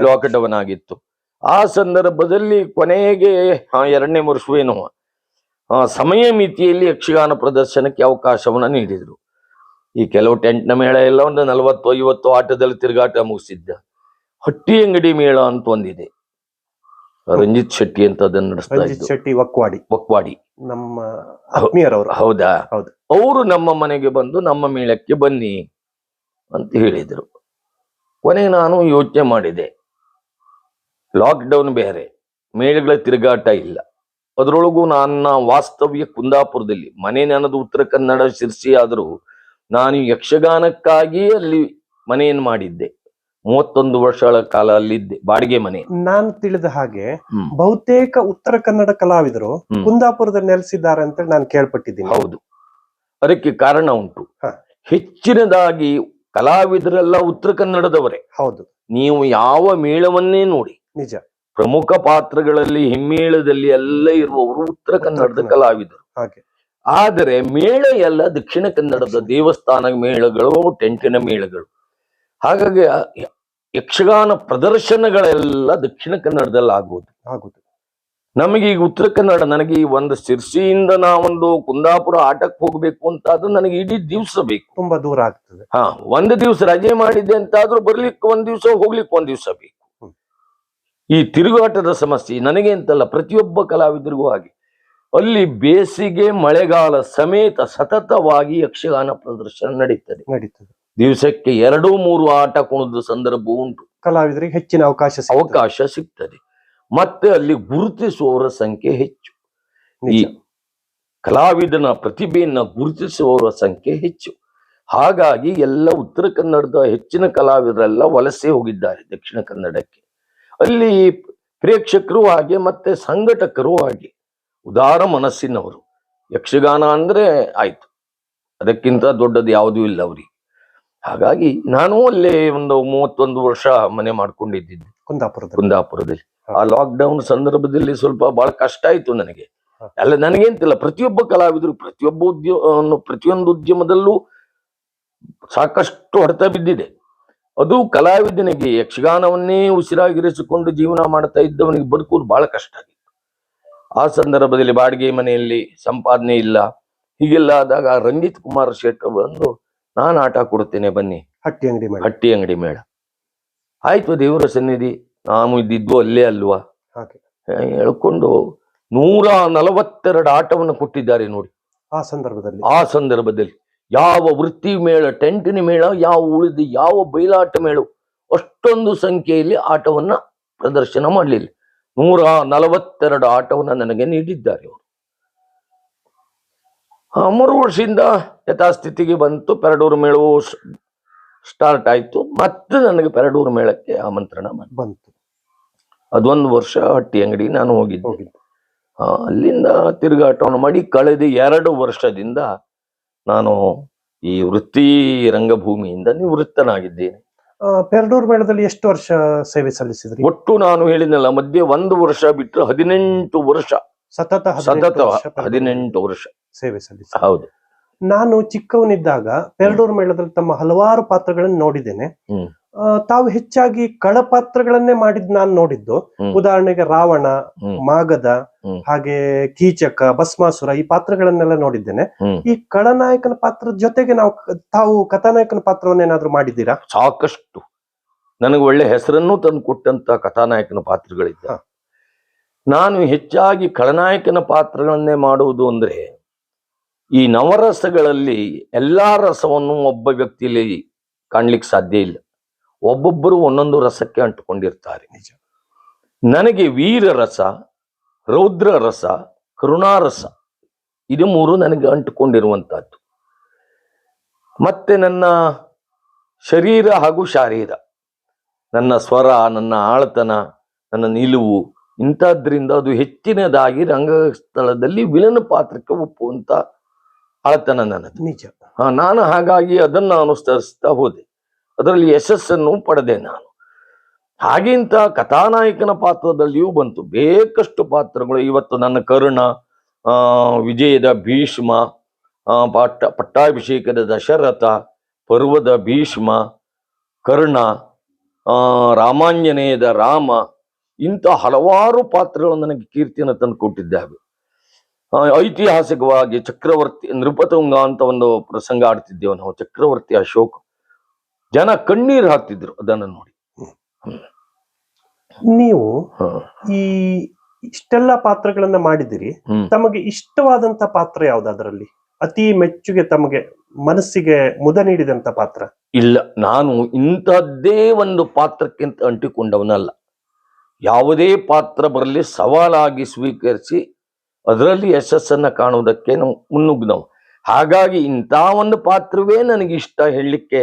ಲಾಕ್ಡೌನ್ ಆಗಿತ್ತು. ಆ ಸಂದರ್ಭದಲ್ಲಿ ಕೊನೆಗೆ 2ನೇ ವರ್ಷವೇನು ಸಮಯ ಮಿತಿಯಲ್ಲಿ ಯಕ್ಷಗಾನ ಪ್ರದರ್ಶನಕ್ಕೆ ಅವಕಾಶವನ್ನ ನೀಡಿದ್ರು. ಈ ಕೆಲವು ಟೆಂಟ್ನ ಮೇಳ ಎಲ್ಲ ಒಂದು 40-50 ಆಟದಲ್ಲಿ ತಿರುಗಾಟ ಮುಗಿಸಿದ್ದ. ಹಟ್ಟಿ ಅಂಗಡಿ ಮೇಳ ಅಂತ ಒಂದಿದೆ, ರಂಜಿತ್ ಶೆಟ್ಟಿ ಅಂತ ಅದನ್ನ ನಡೆಸ್ತಾ ಇದ್ರು. ವಕ್ವಾಡಿ ನಮ್ಮ ಆತ್ಮೀಯರವರು. ಹೌದಾ? ಅವರು ನಮ್ಮ ಮನೆಗೆ ಬಂದು ನಮ್ಮ ಮೇಳಕ್ಕೆ ಬನ್ನಿ ಅಂತ ಹೇಳಿದ್ರು. ಕೊನೆಗೆ ನಾನು ಯೋಚನೆ ಮಾಡಿದೆ, ಲಾಕ್ಡೌನ್ ಬೇರೆ, ಮೇಳಗಳ ತಿರುಗಾಟ ಇಲ್ಲ. ಅದರೊಳಗೂ ನನ್ನ ವಾಸ್ತವ್ಯ ಕುಂದಾಪುರದಲ್ಲಿ, ಮನೆ ನನ್ನದು ಉತ್ತರ ಕನ್ನಡ ಶಿರ್ಸಿ ಆದರೂ ನಾನು ಯಕ್ಷಗಾನಕ್ಕಾಗಿ ಅಲ್ಲಿ ಮನೆಯನ್ನು ಮಾಡಿದ್ದೆ. 31 ವರ್ಷಗಳ ಕಾಲ ಅಲ್ಲಿದ್ದೆ, ಬಾಡಿಗೆ ಮನೆ. ನಾನು ತಿಳಿದ ಹಾಗೆ ಬಹುತೇಕ ಉತ್ತರ ಕನ್ನಡ ಕಲಾವಿದರು ಕುಂದಾಪುರದಲ್ಲಿ ನೆಲೆಸಿದ್ದಾರೆ ಅಂತ ನಾನು ಕೇಳ್ಪಟ್ಟಿದ್ದೀನಿ. ಹೌದು, ಅದಕ್ಕೆ ಕಾರಣ ಉಂಟು. ಹೆಚ್ಚಿನದಾಗಿ ಕಲಾವಿದರೆಲ್ಲ ಉತ್ತರ ಕನ್ನಡದವರೇ. ಹೌದು, ನೀವು ಯಾವ ಮೇಳವನ್ನೇ ನೋಡಿ, ನಿಜ, ಪ್ರಮುಖ ಪಾತ್ರಗಳಲ್ಲಿ ಹಿಮ್ಮೇಳದಲ್ಲಿ ಎಲ್ಲ ಇರುವವರು ಉತ್ತರ ಕನ್ನಡದ ಕಲಾವಿದರು. ಆದರೆ ಮೇಳ ಎಲ್ಲ ದಕ್ಷಿಣ ಕನ್ನಡದ ದೇವಸ್ಥಾನ ಮೇಳಗಳು, ಟೆಂಟಿನ ಮೇಳಗಳು. ಹಾಗಾಗಿ ಯಕ್ಷಗಾನ ಪ್ರದರ್ಶನಗಳೆಲ್ಲ ದಕ್ಷಿಣ ಕನ್ನಡದಲ್ಲಿ ಆಗುವುದು. ನಮಗೆ ಈಗ ಉತ್ತರ ಕನ್ನಡ, ನನಗೆ ಈ ಒಂದು ಶಿರ್ಸಿಯಿಂದ ನಾವೊಂದು ಕುಂದಾಪುರ ಆಟಕ್ಕೆ ಹೋಗ್ಬೇಕು ಅಂತ ಆದ್ರೂ ನನಗೆ ಇಡೀ ದಿವಸ ಬೇಕು, ತುಂಬಾ ದೂರ ಆಗ್ತದೆ. ಒಂದು ದಿವಸ ರಜೆ ಮಾಡಿದ್ದೆ ಅಂತ ಆದ್ರೂ ಬರ್ಲಿಕ್ಕೆ 1 ದಿವಸ, ಹೋಗ್ಲಿಕ್ಕೆ 1 ದಿವಸ ಬೇಕು. ಈ ತಿರುಗಾಟದ ಸಮಸ್ಯೆ ನನಗೆ ಅಂತಲ್ಲ, ಪ್ರತಿಯೊಬ್ಬ ಕಲಾವಿದರಿಗೂ ಹಾಗೆ. ಅಲ್ಲಿ ಬೇಸಿಗೆ ಮಳೆಗಾಲ ಸಮೇತ ಸತತವಾಗಿ ಯಕ್ಷಗಾನ ಪ್ರದರ್ಶನ ನಡೀತದೆ. ದಿವಸಕ್ಕೆ 2-3 ಆಟ ಕುಣಿದ ಸಂದರ್ಭ ಉಂಟು. ಕಲಾವಿದರಿಗೆ ಹೆಚ್ಚಿನ ಅವಕಾಶ ಸಿಗ್ತದೆ. ಮತ್ತೆ ಅಲ್ಲಿ ಗುರುತಿಸುವವರ ಸಂಖ್ಯೆ ಹೆಚ್ಚು. ಈ ಕಲಾವಿದನ ಪ್ರತಿಭೆಯನ್ನ ಗುರುತಿಸುವವರ ಸಂಖ್ಯೆ ಹೆಚ್ಚು. ಹಾಗಾಗಿ ಎಲ್ಲ ಉತ್ತರ ಕನ್ನಡದ ಹೆಚ್ಚಿನ ಕಲಾವಿದರೆಲ್ಲ ವಲಸೆ ಹೋಗಿದ್ದಾರೆ ದಕ್ಷಿಣ ಕನ್ನಡಕ್ಕೆ. ಅಲ್ಲಿ ಪ್ರೇಕ್ಷಕರು ಹಾಗೆ, ಮತ್ತೆ ಸಂಘಟಕರು ಹಾಗೆ, ಉದಾರ ಮನಸ್ಸಿನವರು. ಯಕ್ಷಗಾನ ಅಂದ್ರೆ ಆಯ್ತು, ಅದಕ್ಕಿಂತ ದೊಡ್ಡದು ಯಾವುದೂ ಇಲ್ಲ ಅವರಿಗೆ. ಹಾಗಾಗಿ ನಾನು ಅಲ್ಲೇ ಒಂದು 31 ವರ್ಷ ಮನೆ ಮಾಡ್ಕೊಂಡಿದ್ದಿದ್ದೆ ಕುಂದಾಪುರದಲ್ಲಿ. ಆ ಲಾಕ್ಡೌನ್ ಸಂದರ್ಭದಲ್ಲಿ ಸ್ವಲ್ಪ ಬಹಳ ಕಷ್ಟ ಆಯ್ತು ನನಗೆ. ಅಲ್ಲ, ನನಗೇಂತಿಲ್ಲ, ಪ್ರತಿಯೊಬ್ಬ ಕಲಾವಿದರು ಪ್ರತಿಯೊಂದು ಉದ್ಯಮದಲ್ಲೂ ಸಾಕಷ್ಟು ಹೊಡೆತ ಬಿದ್ದಿದೆ. ಅದು ಕಲಾವಿದನಿಗೆ ಯಕ್ಷಗಾನವನ್ನೇ ಉಸಿರಾಗಿರಿಸಿಕೊಂಡು ಜೀವನ ಮಾಡ್ತಾ ಇದ್ದವನಿಗೆ ಬದುಕುವುದು ಬಹಳ ಕಷ್ಟ ಆಗಿತ್ತು. ಆ ಸಂದರ್ಭದಲ್ಲಿ ಬಾಡಿಗೆ ಮನೆಯಲ್ಲಿ ಸಂಪಾದನೆ ಇಲ್ಲ, ಹೀಗೆಲ್ಲ ಆದಾಗ ರಂಜಿತ್ ಕುಮಾರ್ ಶೆಟ್ಟಿ ಬಂದು, ನಾನು ಆಟ ಕೊಡ್ತೇನೆ ಬನ್ನಿ, ಹಟ್ಟಿ ಅಂಗಡಿ ಮೇಳ. ಆಯ್ತು, ದೇವರ ಸನ್ನಿಧಿ, ನಾನು ಇದ್ದಿದ್ದು ಅಲ್ಲೇ ಅಲ್ವಾ ಹೇಳ್ಕೊಂಡು 142 ಆಟವನ್ನು ಕೊಟ್ಟಿದ್ದಾರೆ ನೋಡಿ. ಆ ಸಂದರ್ಭದಲ್ಲಿ ಯಾವ ವೃತ್ತಿ ಮೇಳ, ಟೆಂಟಿನ ಮೇಳ, ಯಾವ ಉಳಿದ ಯಾವ ಬಯಲಾಟ ಮೇಳ ಅಷ್ಟೊಂದು ಸಂಖ್ಯೆಯಲ್ಲಿ ಆಟವನ್ನ ಪ್ರದರ್ಶನ ಮಾಡಲಿಲ್ಲ. 142 ಆಟವನ್ನ ನನಗೆ ನೀಡಿದ್ದಾರೆ ಅವರು. 3 ವರ್ಷದಿಂದ ಯಥಾಸ್ಥಿತಿಗೆ ಬಂತು. ಪೆರಡೂರು ಮೇಳವು ಸ್ಟಾರ್ಟ್ ಆಯ್ತು. ಮತ್ತೆ ನನಗೆ ಪೆರಡೂರು ಮೇಳಕ್ಕೆ ಆಮಂತ್ರಣ ಬಂತು. ಅದೊಂದು ವರ್ಷ ಹಟ್ಟಿ ಅಂಗಡಿ ನಾನು ಹೋಗಿದ್ದೆ. ಹೋಗಿದ್ದು. ಅಲ್ಲಿಂದ ತಿರುಗಾಟವನ್ನು ಮಾಡಿ ಕಳೆದ 2 ವರ್ಷದಿಂದ ನಾನು ಈ ವೃತ್ತಿ ರಂಗಭೂಮಿಯಿಂದ ನಿವೃತ್ತನಾಗಿದ್ದೇನೆ. ಪೆರಡೂರು ಮೇಳದಲ್ಲಿ ಎಷ್ಟು ವರ್ಷ ಸೇವೆ ಸಲ್ಲಿಸಿದ್ರಿ? ಒಟ್ಟು ನಾನು ಹೇಳಿದ್ನಲ್ಲ, ಮಧ್ಯೆ 1 ವರ್ಷ ಬಿಟ್ಟರೆ 18 ವರ್ಷ ಸತತ 18 ವರ್ಷ ಸೇವೆ ಸಲ್ಲಿಸಿ. ಹೌದು. ನಾನು ಚಿಕ್ಕವನಿದ್ದಾಗ ಪೆರಡೂರು ಮೇಳದಲ್ಲಿ ತಮ್ಮ ಹಲವಾರು ಪಾತ್ರಗಳನ್ನು ನೋಡಿದ್ದೇನೆ. ತಾವು ಹೆಚ್ಚಾಗಿ ಕಳ ಪಾತ್ರಗಳನ್ನೇ ಮಾಡಿದ್ ನಾನು ನೋಡಿದ್ದು. ಉದಾಹರಣೆಗೆ ರಾವಣ, ಮಾಗಧ, ಹಾಗೆ ಕೀಚಕ, ಭಸ್ಮಾಸುರ, ಈ ಪಾತ್ರಗಳನ್ನೆಲ್ಲ ನೋಡಿದ್ದೇನೆ. ಈ ಖಳನಾಯಕನ ಪಾತ್ರದ ಜೊತೆಗೆ ತಾವು ಕಥಾನಾಯಕನ ಪಾತ್ರವನ್ನೇನಾದ್ರೂ ಮಾಡಿದ್ದೀರಾ? ಸಾಕಷ್ಟು. ನನಗೆ ಒಳ್ಳೆ ಹೆಸರನ್ನು ತಂದು ಕೊಟ್ಟಂತ ಕಥಾನಾಯಕನ ಪಾತ್ರಗಳಿದ್ದ. ನಾನು ಹೆಚ್ಚಾಗಿ ಖಳನಾಯಕನ ಪಾತ್ರಗಳನ್ನೇ ಮಾಡುವುದು ಅಂದ್ರೆ, ಈ ನವರಸಗಳಲ್ಲಿ ಎಲ್ಲಾ ರಸವನ್ನು ಒಬ್ಬ ವ್ಯಕ್ತಿಯಲ್ಲಿ ಕಾಣ್ಲಿಕ್ಕೆ ಸಾಧ್ಯ ಇಲ್ಲ. ಒಬ್ಬೊಬ್ಬರು ಒಂದೊಂದು ರಸಕ್ಕೆ ಅಂಟುಕೊಂಡಿರ್ತಾರೆ. ನನಗೆ ವೀರರಸ, ರೌದ್ರ ರಸ, ಕರುಣಾರಸ, ಇದು 3 ನನಗೆ ಅಂಟುಕೊಂಡಿರುವಂತಹದ್ದು. ಮತ್ತೆ ನನ್ನ ಶರೀರ ಹಾಗೂ ಶಾರೀರ, ನನ್ನ ಸ್ವರ, ನನ್ನ ಆಳತನ, ನನ್ನ ನಿಲುವು, ಇಂಥದ್ರಿಂದ ಅದು ಹೆಚ್ಚಿನದಾಗಿ ರಂಗಸ್ಥಳದಲ್ಲಿ ವಿಲನ್ ಪಾತ್ರಕ್ಕೆ ಒಪ್ಪುವಂತ ಆಳತನ ನನ್ನದು. ನಿಜ. ನಾನು ಹಾಗಾಗಿ ಅದನ್ನು ಅನುಸರಿಸ್ತಾ ಹೋದೆ. ಅದರಲ್ಲಿ ಯಶಸ್ಸನ್ನು ಪಡೆದೆ ನಾನು. ಹಾಗೆಂತ ಕಥಾನಾಯಕನ ಪಾತ್ರದಲ್ಲಿಯೂ ಬಂತು ಬೇಕಷ್ಟು ಪಾತ್ರಗಳು. ಇವತ್ತು ನನ್ನ ಕರ್ಣ, ವಿಜಯದ ಭೀಷ್ಮ, ಪಟ್ಟಾಭಿಷೇಕದ ದಶರಥ, ಪರ್ವದ ಭೀಷ್ಮ, ಕರ್ಣ, ರಾಮಾಂಜನೇಯದ ರಾಮ, ಇಂಥ ಹಲವಾರು ಪಾತ್ರಗಳು ನನಗೆ ಕೀರ್ತಿಯನ್ನು ತಂದು ಕೊಟ್ಟಿದ್ದಾವೆ. ಐತಿಹಾಸಿಕವಾಗಿ ಚಕ್ರವರ್ತಿ ನೃಪತುಂಗ ಅಂತ ಒಂದು ಪ್ರಸಂಗ ಆಡ್ತಿದ್ದೇವೆ ನಾವು. ಚಕ್ರವರ್ತಿ ಅಶೋಕ, ಜನ ಕಣ್ಣೀರು ಹಾಕ್ತಿದ್ರು ಅದನ್ನು ನೋಡಿ. ನೀವು ಈ ಇಷ್ಟೆಲ್ಲ ಪಾತ್ರಗಳನ್ನ ಮಾಡಿದಿರಿ. ತಮಗೆ ಇಷ್ಟವಾದಂತ ಪಾತ್ರ ಯಾವ್ದು? ಅದರಲ್ಲಿ ಅತಿ ಮೆಚ್ಚುಗೆ, ತಮಗೆ ಮನಸ್ಸಿಗೆ ಮುದ ನೀಡಿದಂತ ಪಾತ್ರ? ಇಲ್ಲ, ನಾನು ಇಂಥದ್ದೇ ಒಂದು ಪಾತ್ರಕ್ಕಿಂತ ಅಂಟಿಕೊಂಡವನಲ್ಲ. ಯಾವುದೇ ಪಾತ್ರ ಬರಲಿ ಸವಾಲಾಗಿ ಸ್ವೀಕರಿಸಿ ಅದರಲ್ಲಿ ಯಶಸ್ಸನ್ನ ಕಾಣುವುದಕ್ಕೆ ನಾವು ಮುನ್ನುಗ್ನವು. ಹಾಗಾಗಿ ಇಂಥ ಒಂದು ಪಾತ್ರವೇ ನನಗೆ ಇಷ್ಟ ಹೇಳಲಿಕ್ಕೆ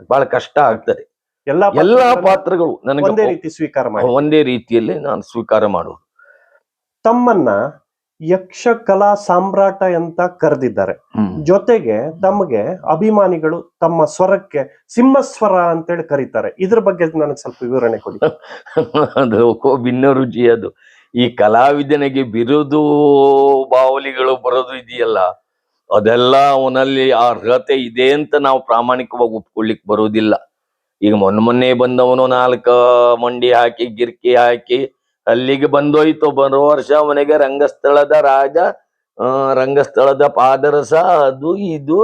ಬಹಳ ಕಷ್ಟ ಆಗ್ತದೆ. ಎಲ್ಲಾ ಪಾತ್ರಗಳು ನನಗೆ ಒಂದೇ ರೀತಿ ಸ್ವೀಕಾರ ಮಾಡಿ, ಒಂದೇ ರೀತಿಯಲ್ಲಿ ನಾನು ಸ್ವೀಕಾರ ಮಾಡುವುದು. ತಮ್ಮನ್ನ ಯಕ್ಷ ಕಲಾ ಸಾಮ್ರಾಟ ಅಂತ ಕರೆದಿದ್ದಾರೆ. ಜೊತೆಗೆ ತಮಗೆ ಅಭಿಮಾನಿಗಳು ತಮ್ಮ ಸ್ವರಕ್ಕೆ ಸಿಂಹಸ್ವರ ಅಂತೇಳಿ ಕರೀತಾರೆ. ಇದ್ರ ಬಗ್ಗೆ ನನಗೆ ಸ್ವಲ್ಪ ವಿವರಣೆ ಕೊಡಿ. ಅದು ಭಿನ್ನ ರುಚಿ. ಅದು ಈ ಕಲಾವಿದನಿಗೆ ಬಿರುದು ಬಾವಲಿಗಳು ಬರೋದು ಇದೆಯಲ್ಲ, ಅದೆಲ್ಲ ಅವನಲ್ಲಿ ಆ ಅರ್ಹತೆ ಇದೆ ಅಂತ ನಾವು ಪ್ರಾಮಾಣಿಕವಾಗಿ ಒಪ್ಕೊಳ್ಳಿಕ್ ಬರೋದಿಲ್ಲ. ಈಗ ಮೊನ್ನೆ ಬಂದವನು 4 ಮಂಡಿ ಹಾಕಿ ಗಿರ್ಕಿ ಹಾಕಿ ಅಲ್ಲಿಗೆ ಬಂದೋಯ್ತು. ಬರೋ ವರ್ಷ ಅವನಿಗೆ ರಂಗಸ್ಥಳದ ರಾಜ, ರಂಗಸ್ಥಳದ ಪಾದರಸ, ಅದು ಇದು,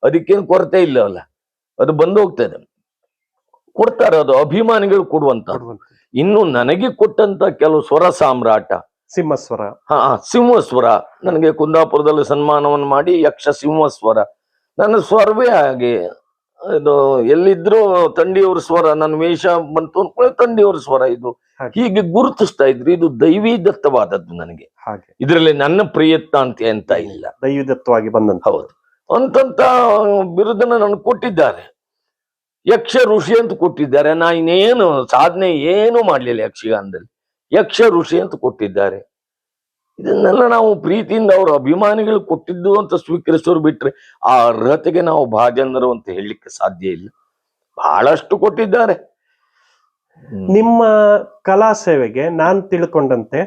ಅದಕ್ಕೇನು ಕೊರತೆ ಇಲ್ಲ ಅಲ್ಲ, ಅದು ಬಂದು ಹೋಗ್ತದೆ. ಕೊಡ್ತಾರೆ, ಅದು ಅಭಿಮಾನಿಗಳು ಕೊಡುವಂತ. ಇನ್ನು ನನಗೆ ಕೊಟ್ಟಂತ ಕೆಲವು ಸ್ವರ ಸಾಮ್ರಾಟ, ಸಿಂಹಸ್ವರ. ಸಿಂಹಸ್ವರ ನನಗೆ ಕುಂದಾಪುರದಲ್ಲಿ ಸನ್ಮಾನವನ್ನು ಮಾಡಿ ಯಕ್ಷ ಸಿಂಹಸ್ವರ. ನನ್ನ ಸ್ವರವೇ ಹಾಗೆ. ಇದು ಎಲ್ಲಿದ್ರು ತಂಡಿಯವ್ರ ಸ್ವರ, ನನ್ನ ವೇಷ ಬಂತು ಅನ್ಕೊಳ್ಳಿ ತಂಡಿಯವ್ರ ಸ್ವರ, ಇದು ಹೀಗೆ ಗುರುತಿಸ್ತಾ ಇದ್ರು. ಇದು ದೈವೀದತ್ತವಾದದ್ದು ನನಗೆ. ಇದರಲ್ಲಿ ನನ್ನ ಪ್ರಯತ್ನ ಅಂತ ಇಲ್ಲ, ದೈವದತ್ತವಾಗಿ ಬಂದಂತ. ಹೌದು, ಅಂತಂತ ಬಿರುದನ್ನ ನನಗೆ ಕೊಟ್ಟಿದ್ದಾರೆ. ಯಕ್ಷ ಋಷಿ ಅಂತ ಕೊಟ್ಟಿದ್ದಾರೆ. ನಾ ಇನ್ನೇನು ಸಾಧನೆ ಏನು ಮಾಡ್ಲಿಲ್ಲ ಯಕ್ಷಗಾನದಲ್ಲಿ. ಯಕ್ಷ ಋಷಿ ಅಂತ ಕೊಟ್ಟಿದ್ದಾರೆ. ಇದನ್ನೆಲ್ಲ ನಾವು ಪ್ರೀತಿಯಿಂದ ಅವ್ರ ಅಭಿಮಾನಿಗಳು ಕೊಟ್ಟಿದ್ದು ಅಂತ ಸ್ವೀಕರಿಸೋರು ಬಿಟ್ರೆ ಆ ಅರ್ಹತೆಗೆ ನಾವು ಭಾಜನರು ಅಂತ ಹೇಳಲಿಕ್ಕೆ ಸಾಧ್ಯ ಇಲ್ಲ. ಬಹಳಷ್ಟು ಕೊಟ್ಟಿದ್ದಾರೆ. ನಿಮ್ಮ ಕಲಾ ಸೇವೆಗೆ ನಾನು ತಿಳ್ಕೊಂಡಂತೆ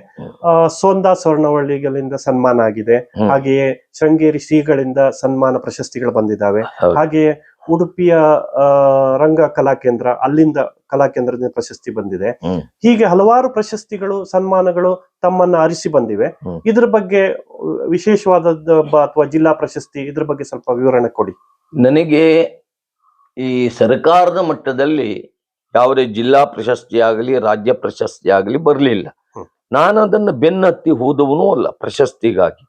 ಸೋಂದಾ ಸ್ವರ್ಣವಳ್ಳಿಗಳಿಂದ ಸನ್ಮಾನ ಆಗಿದೆ. ಹಾಗೆಯೇ ಶೃಂಗೇರಿ ಶ್ರೀಗಳಿಂದ ಸನ್ಮಾನ ಪ್ರಶಸ್ತಿಗಳು ಬಂದಿದ್ದಾವೆ. ಹಾಗೆಯೇ ಉಡುಪಿಯ ರಂಗ ಕಲಾಕೇಂದ್ರ, ಅಲ್ಲಿಂದ ಕಲಾಕೇಂದ್ರದಿಂದ ಪ್ರಶಸ್ತಿ ಬಂದಿದೆ. ಹೀಗೆ ಹಲವಾರು ಪ್ರಶಸ್ತಿಗಳು, ಸನ್ಮಾನಗಳು ತಮ್ಮನ್ನ ಅರಿಸಿ ಬಂದಿವೆ. ಇದ್ರ ಬಗ್ಗೆ ವಿಶೇಷವಾದದ್ದು ಅಥವಾ ಜಿಲ್ಲಾ ಪ್ರಶಸ್ತಿ, ಇದ್ರ ಬಗ್ಗೆ ಸ್ವಲ್ಪ ವಿವರಣೆ ಕೊಡಿ. ನನಗೆ ಈ ಸರ್ಕಾರದ ಮಟ್ಟದಲ್ಲಿ ಯಾವುದೇ ಜಿಲ್ಲಾ ಪ್ರಶಸ್ತಿ ಆಗಲಿ ರಾಜ್ಯ ಪ್ರಶಸ್ತಿ ಆಗಲಿ ಬರಲಿಲ್ಲ. ನಾನು ಅದನ್ನು ಬೆನ್ನತ್ತಿ ಹೋದವನೂ ಅಲ್ಲ ಪ್ರಶಸ್ತಿಗಾಗಿ.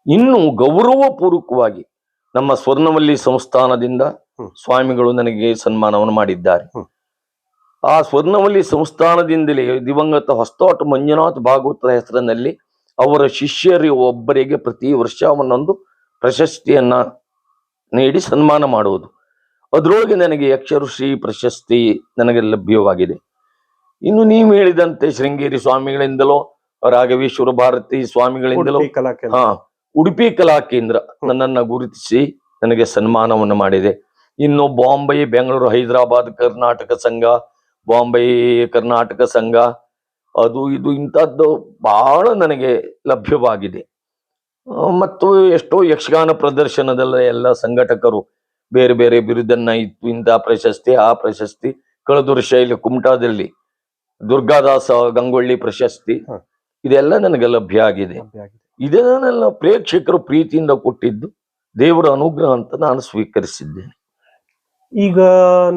ಇನ್ನು ಗೌರವಪೂರ್ವಕವಾಗಿ ನಮ್ಮ ಸ್ವರ್ಣವಲ್ಲಿ ಸಂಸ್ಥಾನದಿಂದ ಸ್ವಾಮಿಗಳು ನನಗೆ ಸನ್ಮಾನವನ್ನು ಮಾಡಿದ್ದಾರೆ. ಆ ಸ್ವರ್ಣವಲ್ಲಿ ಸಂಸ್ಥಾನದಿಂದಲೇ ದಿವಂಗತ ಹೊಸತೋಟ ಮಂಜುನಾಥ ಭಾಗವತರ ಹೆಸರಿನಲ್ಲಿ ಅವರ ಶಿಷ್ಯರು ಒಬ್ಬರಿಗೆ ಪ್ರತಿ ವರ್ಷ ಒಂದೊಂದು ಪ್ರಶಸ್ತಿಯನ್ನ ನೀಡಿ ಸನ್ಮಾನ ಮಾಡುವುದು. ಅದರೊಳಗೆ ನನಗೆ ಯಕ್ಷಋಷಿ ಪ್ರಶಸ್ತಿ ನನಗೆ ಲಭ್ಯವಾಗಿದೆ. ಇನ್ನು ನೀವು ಹೇಳಿದಂತೆ ಶೃಂಗೇರಿ ಸ್ವಾಮಿಗಳಿಂದಲೋ ರಾಘವೇಶ್ವರ ಭಾರತಿ ಸ್ವಾಮಿಗಳಿಂದಲೋ ಉಡುಪಿ ಕಲಾ ಕೇಂದ್ರ. ಉಡುಪಿ ಕಲಾ ಕೇಂದ್ರ ನನ್ನನ್ನ ಗುರುತಿಸಿ ನನಗೆ ಸನ್ಮಾನವನ್ನು ಮಾಡಿದೆ. ಇನ್ನು ಬಾಂಬೆ, ಬೆಂಗಳೂರು, ಹೈದರಾಬಾದ್ ಕರ್ನಾಟಕ ಸಂಘ, ಬಾಂಬೆ ಕರ್ನಾಟಕ ಸಂಘ, ಅದು ಇದು ಇಂಥದ್ದು ಬಹಳ ನನಗೆ ಲಭ್ಯವಾಗಿದೆ. ಮತ್ತು ಎಷ್ಟೋ ಯಕ್ಷಗಾನ ಪ್ರದರ್ಶನದಲ್ಲ ಎಲ್ಲ ಸಂಘಟಕರು ಬೇರೆ ಬೇರೆ ಬಿರುದನ್ನ ಇತ್ತು, ಇಂಥ ಪ್ರಶಸ್ತಿ ಆ ಪ್ರಶಸ್ತಿ. ಕಳೆದ ವರ್ಷ ಇಲ್ಲಿ ಕುಮಟಾದಲ್ಲಿ ದುರ್ಗಾದಾಸ ಗಂಗೊಳ್ಳಿ ಪ್ರಶಸ್ತಿ, ಇದೆಲ್ಲ ನನಗೆ ಲಭ್ಯ ಆಗಿದೆ. ಇದನ್ನೆಲ್ಲ ಪ್ರೇಕ್ಷಕರು ಪ್ರೀತಿಯಿಂದ ಕೊಟ್ಟಿದ್ದು ದೇವರ ಅನುಗ್ರಹ ಅಂತ ನಾನು ಸ್ವೀಕರಿಸಿದ್ದೇನೆ. ಈಗ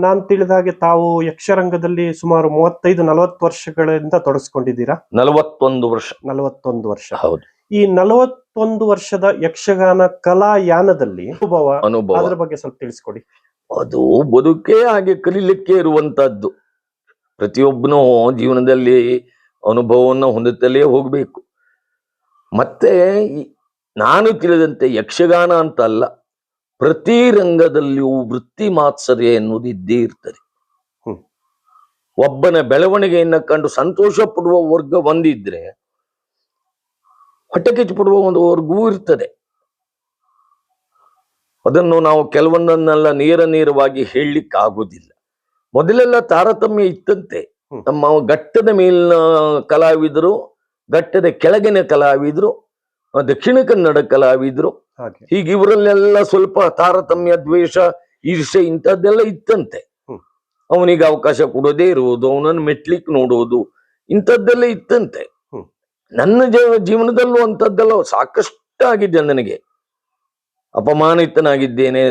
ನಾನ್ ತಿಳಿದ ಹಾಗೆ ತಾವು ಯಕ್ಷರಂಗದಲ್ಲಿ ಸುಮಾರು 35-40 ವರ್ಷಗಳಿಂದ ತೊಡಗಿಸ್ಕೊಂಡಿದ್ದೀರಾ? 41 ವರ್ಷ. 41 ವರ್ಷ. ಹೌದು. ಈ 41 ವರ್ಷದ ಯಕ್ಷಗಾನ ಕಲಾಯಾನದಲ್ಲಿ ಅನುಭವ, ಅದರ ಬಗ್ಗೆ ಸ್ವಲ್ಪ ತಿಳಿಸ್ಕೊಡಿ. ಅದು ಬದುಕೇ ಹಾಗೆ ಕಲೀಲಿಕ್ಕೆ ಇರುವಂತಹದ್ದು. ಪ್ರತಿಯೊಬ್ಬನು ಜೀವನದಲ್ಲಿ ಅನುಭವವನ್ನು ಹೊಂದುತ್ತಲೇ ಹೋಗ್ಬೇಕು. ಮತ್ತೆ ನಾನು ತಿಳಿದಂತೆ ಯಕ್ಷಗಾನ ಅಂತ ಅಲ್ಲ, ಪ್ರತಿ ರಂಗದಲ್ಲಿಯೂ ವೃತ್ತಿ ಮಾತ್ಸರ್ಯ ಎನ್ನುವುದು ಇದ್ದೇ ಇರ್ತದೆ. ಒಬ್ಬನ ಬೆಳವಣಿಗೆಯನ್ನ ಕಂಡು ಸಂತೋಷ ಪಡುವ ವರ್ಗ ಒಂದಿದ್ರೆ ಹೊಟ್ಟೆ ಕಿಚ್ಚು ಪಡುವ ಒಂದು ವರ್ಗವೂ ಇರ್ತದೆ. ಅದನ್ನು ನಾವು ಕೆಲವೊಂದನ್ನೆಲ್ಲ ನೇರವಾಗಿ ಹೇಳಲಿಕ್ಕೆ ಆಗುದಿಲ್ಲ. ಮೊದಲೆಲ್ಲ ತಾರತಮ್ಯ ಇತ್ತಂತೆ. ನಮ್ಮ ಘಟ್ಟದ ಮೇಲಿನ ಕಲಾವಿದರು, ಘಟ್ಟದ ಕೆಳಗಿನ ಕಲಾವಿದರು, ದಕ್ಷಿಣ ಕನ್ನಡ ಕಲಾವಿದರು, ಹೀಗೆ ಇವರಲ್ಲೆಲ್ಲ ಸ್ವಲ್ಪ ತಾರತಮ್ಯ, ದ್ವೇಷ, ಈರ್ಷೆ ಇಂಥದ್ದೆಲ್ಲ ಇತ್ತಂತೆ. ಅವನಿಗೆ ಅವಕಾಶ ಕೊಡೋದೇ ಇರುವುದು, ಅವನನ್ನು ಮೆಟ್ಲಿಕ್ಕೆ ನೋಡುವುದು, ಇಂಥದ್ದೆಲ್ಲ ಇತ್ತಂತೆ. ನನ್ನ ಜೀವನದಲ್ಲೂ ಅಂಥದ್ದೆಲ್ಲ ಸಾಕಷ್ಟು ಆಗಿದೆ. ನನಗೆ ಅಪಮಾನಿತನಾಗಿದ್ದೇನೆ,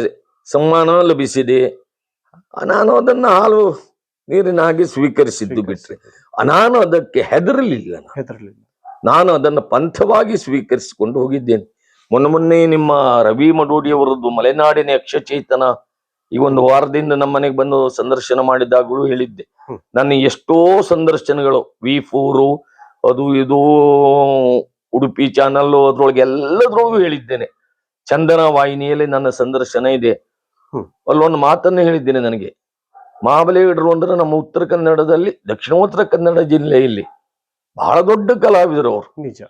ಸಮ್ಮಾನ ಲಭಿಸಿದೆ. ನಾನು ಅದನ್ನ ಹಾಲು ನೀರಿನ ಹಾಗೆ ಸ್ವೀಕರಿಸಿದ್ದು ಬಿಟ್ರೆ ನಾನು ಅದಕ್ಕೆ ಹೆದರಲಿಲ್ಲ. ನಾನು ಅದನ್ನು ಪಂಥವಾಗಿ ಸ್ವೀಕರಿಸಿಕೊಂಡು ಹೋಗಿದ್ದೇನೆ. ಮೊನ್ನೆ ನಿಮ್ಮ ರವಿ ಮಡೋಡಿಯವರದ್ದು ಮಲೆನಾಡಿನ ಯಕ್ಷಚೇತನ ಈ ಒಂದು ವಾರದಿಂದ ನಮ್ಮ ಮನೆಗೆ ಬಂದು ಸಂದರ್ಶನ ಮಾಡಿದಾಗಲೂ ಹೇಳಿದ್ದೆ. ನನ್ನ ಎಷ್ಟೋ ಸಂದರ್ಶನಗಳು V4 ಅದು ಇದು ಉಡುಪಿ ಚಾನಲ್ ಅದ್ರೊಳಗೆ ಎಲ್ಲದ್ರೊಳಗೂ ಹೇಳಿದ್ದೇನೆ. ಚಂದನ ವಾಹಿನಿಯಲ್ಲಿ ನನ್ನ ಸಂದರ್ಶನ ಇದೆ. ಅಲ್ಲೊಂದು ಮಾತನ್ನು ಹೇಳಿದ್ದೇನೆ. ನನಗೆ ಮಹಾಬಲೇಗೌಡರು ಅಂದ್ರೆ ನಮ್ಮ ಉತ್ತರ ಕನ್ನಡದಲ್ಲಿ, ದಕ್ಷಿಣೋತ್ತರ ಕನ್ನಡ ಜಿಲ್ಲೆಯಲ್ಲಿ ಬಹಳ ದೊಡ್ಡ ಕಲಾವಿದರು ಅವರು. ನಿಜ.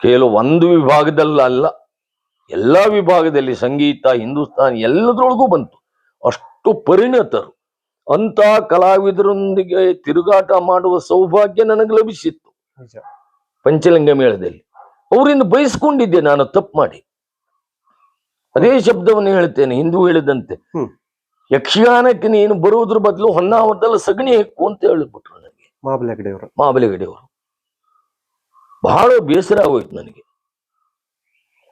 ಕೇವಲ ಒಂದು ವಿಭಾಗದಲ್ಲ, ಎಲ್ಲಾ ವಿಭಾಗದಲ್ಲಿ ಸಂಗೀತ, ಹಿಂದೂಸ್ತಾನಿ ಎಲ್ಲದ್ರೊಳಗೂ ಬಂತು. ಅಷ್ಟು ಪರಿಣತರು. ಅಂತ ಕಲಾವಿದರೊಂದಿಗೆ ತಿರುಗಾಟ ಮಾಡುವ ಸೌಭಾಗ್ಯ ನನಗೆ ಲಭಿಸಿತ್ತು ಪಂಚಲಿಂಗ ಮೇಳದಲ್ಲಿ. ಅವರಿಂದ ಬಯಸ್ಕೊಂಡಿದ್ದೆ ನಾನು ತಪ್ಪು ಮಾಡಿ. ಅದೇ ಶಬ್ದವನ್ನು ಹೇಳ್ತೇನೆ, ಹಿಂದೂ ಹೇಳಿದಂತೆ ಯಕ್ಷಗಾನಕ್ಕೆ ನೀನು ಬರುವುದ್ರ ಬದಲು ಹೊನ್ನಾವರದಲ್ಲಿ ಸಗಣಿ ಹೆಕ್ಕು ಅಂತ ಹೇಳಿಬಿಟ್ರು ನನಗೆ ಮಹಾಬಲೇಗೌಡೆಯವರು. ಬಹಳ ಬೇಸರ ಆಗೋಯ್ತು ನನಗೆ.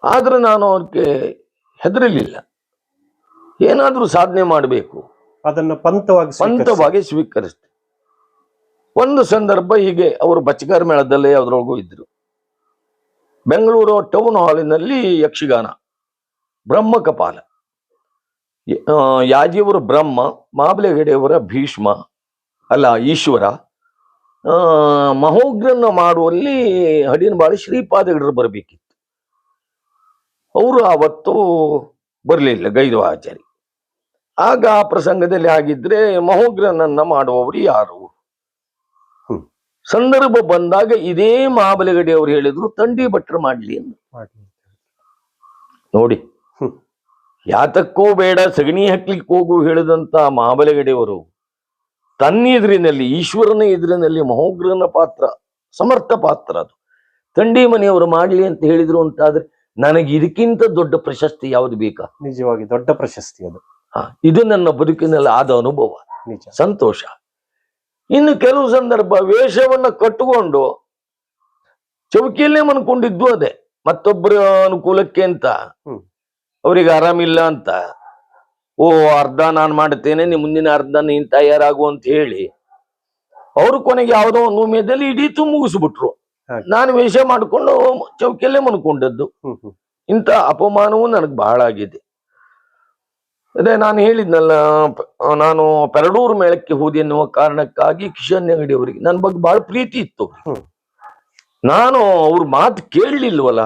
ಆದ್ರೆ ನಾನು ಅವ್ರಿಗೆ ಹೆದರಲಿಲ್ಲ. ಏನಾದ್ರೂ ಸಾಧನೆ ಮಾಡಬೇಕು, ಅದನ್ನು ಪಂಥವಾಗಿ ಸ್ವೀಕರಿಸಿದೆ. ಒಂದು ಸಂದರ್ಭ ಹೀಗೆ ಅವರು ಬಚ್ಚಗಾರ ಮೇಳದಲ್ಲೇ ಅದ್ರೊಳಗೂ ಇದ್ರು. ಬೆಂಗಳೂರು ಟೌನ್ ಹಾಲಿನಲ್ಲಿ ಯಕ್ಷಗಾನ, ಬ್ರಹ್ಮ ಕಪಾಲ, ಯಾಜಿಯವರು ಬ್ರಹ್ಮ, ಮಹಾಬಲೇಗೌಡೆಯವರ ಭೀಷ್ಮ ಅಲ್ಲ ಈಶ್ವರ, ಮಹೋಗ್ರನ್ನ ಮಾಡುವಲ್ಲಿ ಹಡಿನಬಾಳಿ ಶ್ರೀಪಾದಗೌಡರು ಬರಬೇಕಿತ್ತು. ಅವರು ಅವತ್ತು ಬರಲಿಲ್ಲ, ಗೈದು ಆಚಾರಿ. ಆಗ ಆ ಪ್ರಸಂಗದಲ್ಲಿ ಆಗಿದ್ರೆ ಮಹೋಗ್ರನನ್ನ ಮಾಡುವವರು ಯಾರು? ಸಂದರ್ಭ ಬಂದಾಗ ಇದೇ ಮಹಾಬಲೇಗೌಡೆಯವರು ಹೇಳಿದ್ರು, ತಂಡಿ ಭಟ್ರು ಮಾಡ್ಲಿ ಅಂತ. ನೋಡಿ, ಯಾತಕ್ಕೋ ಬೇಡ ಸಗಣಿ ಹಾಕ್ಲಿಕ್ಕೆ ಹೋಗು ಹೇಳಿದಂತ ಮಹಾಬಲೇಗೌಡೆಯವರು ತನ್ನ ಎದುರಿನಲ್ಲಿ, ಈಶ್ವರನ ಎದುರಿನಲ್ಲಿ ಮಹೋಗ್ರನ ಪಾತ್ರ ಸಮರ್ಥ ಪಾತ್ರ. ಅದು ತಂಡಿ ಮನೆಯವರು ಮಾಡ್ಲಿ ಅಂತ ಹೇಳಿದ್ರು ಅಂತಾದ್ರೆ ನನಗೆ ಇದಕ್ಕಿಂತ ದೊಡ್ಡ ಪ್ರಶಸ್ತಿ ಯಾವ್ದು ಬೇಕಾ? ನಿಜವಾಗಿ ದೊಡ್ಡ ಪ್ರಶಸ್ತಿ ಅದು. ಇದು ನನ್ನ ಬದುಕಿನಲ್ಲಿ ಆದ ಅನುಭವ, ಸಂತೋಷ. ಇನ್ನು ಕೆಲವು ಸಂದರ್ಭ ವೇಷವನ್ನ ಕಟ್ಟಿಕೊಂಡು ಚೌಕಿಯಲ್ಲೇ ಮನ್ಕೊಂಡಿದ್ದು ಅದೇ, ಮತ್ತೊಬ್ಬರ ಅನುಕೂಲಕ್ಕೆ ಅಂತ, ಅವ್ರಿಗೆ ಆರಾಮಿಲ್ಲ ಅಂತ, ಓ ಅರ್ಧ ನಾನ್ ಮಾಡ್ತೇನೆ, ನೀ ಮುಂದಿನ ಅರ್ಧ ನೀನ್ ತಯಾರಾಗು ಅಂತ ಹೇಳಿ ಅವ್ರು ಕೊನೆಗೆ ಯಾವುದೋ ಒಂದು ಉಮೇದಲ್ಲಿ ಇಡೀ ಮುಗಿಸ್ಬಿಟ್ರು. ನಾನು ವೇಷ ಮಾಡ್ಕೊಂಡು ಚೌಕಿಯಲ್ಲೇ ಮನ್ಕೊಂಡದ್ದು. ಇಂಥ ಅಪಮಾನವೂ ನನಗೆ ಬಹಳ ಆಗಿದೆ. ಅದೇ ನಾನು ಹೇಳಿದ್ನಲ್ಲ, ನಾನು ಪೆರಡೂರು ಮೇಳಕ್ಕೆ ಹೋದೆ ಎನ್ನುವ ಕಾರಣಕ್ಕಾಗಿ ಕಿಶನ್ ಅಂಗಡಿ ಅವರಿಗೆ ನನ್ನ ಬಗ್ಗೆ ಬಹಳ ಪ್ರೀತಿ ಇತ್ತು. ನಾನು ಅವ್ರ ಮಾತು ಕೇಳಲಿಲ್ವಲ್ಲ,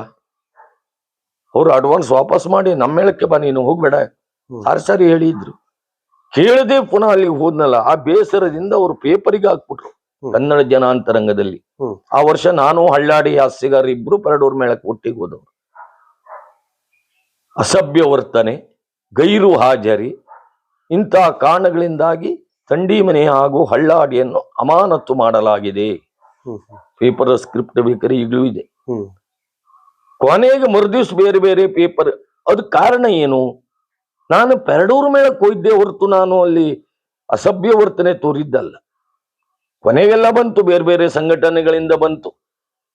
ಅವ್ರು ಅಡ್ವಾನ್ಸ್ ವಾಪಸ್ ಮಾಡಿ ನಮ್ಮ ಮೇಳಕ್ಕೆ ಬಾ, ನೀನು ಹೋಗ್ಬೇಡ ಸಾರಿ ಹೇಳಿದ್ರು. ಕೇಳದೆ ಪುನಃ ಅಲ್ಲಿಗೆ ಹೋದ್ನಲ್ಲ, ಆ ಬೇಸರದಿಂದ ಅವರು ಪೇಪರಿಗೆ ಹಾಕ್ಬಿಟ್ರು ಕನ್ನಡ ಜನಾಂತರಂಗದಲ್ಲಿ. ಆ ವರ್ಷ ನಾನು ಹಳ್ಳಾಡಿ ಹಾಸ್ಯಗಾರ ಇಬ್ರು ಪರಡೂರ್ ಮೇಳಕ್ಕೆ ಒಟ್ಟಿಗೆ ಹೋದವರು. ಅಸಭ್ಯ ವರ್ತನೆ, ಗೈರು ಹಾಜರಿ, ಇಂತಹ ಕಾರಣಗಳಿಂದಾಗಿ ತಂಡಿಮನೆ ಹಾಗೂ ಹಳ್ಳಾಡಿಯನ್ನು ಅಮಾನತು ಮಾಡಲಾಗಿದೆ. ಪೇಪರ್ ಸ್ಕ್ರಿಪ್ಟ್ ಬೇಕಾದ್ರೆ ಈಗಲೂ ಇದೆ. ಕೊನೆಗೆ ಮರುದಿವ್ಸ ಬೇರೆ ಬೇರೆ ಪೇಪರ್. ಅದು ಕಾರಣ ಏನು? ನಾನು ಪೆರಡೂರು ಮೇಳಕ್ಕೆ ಹೋಯ್ದೆ ಹೊರತು ನಾನು ಅಲ್ಲಿ ಅಸಭ್ಯ ವರ್ತನೆ ತೋರಿದ್ದಲ್ಲ. ಕೊನೆಗೆಲ್ಲ ಬಂತು, ಬೇರೆ ಬೇರೆ ಸಂಘಟನೆಗಳಿಂದ ಬಂತು.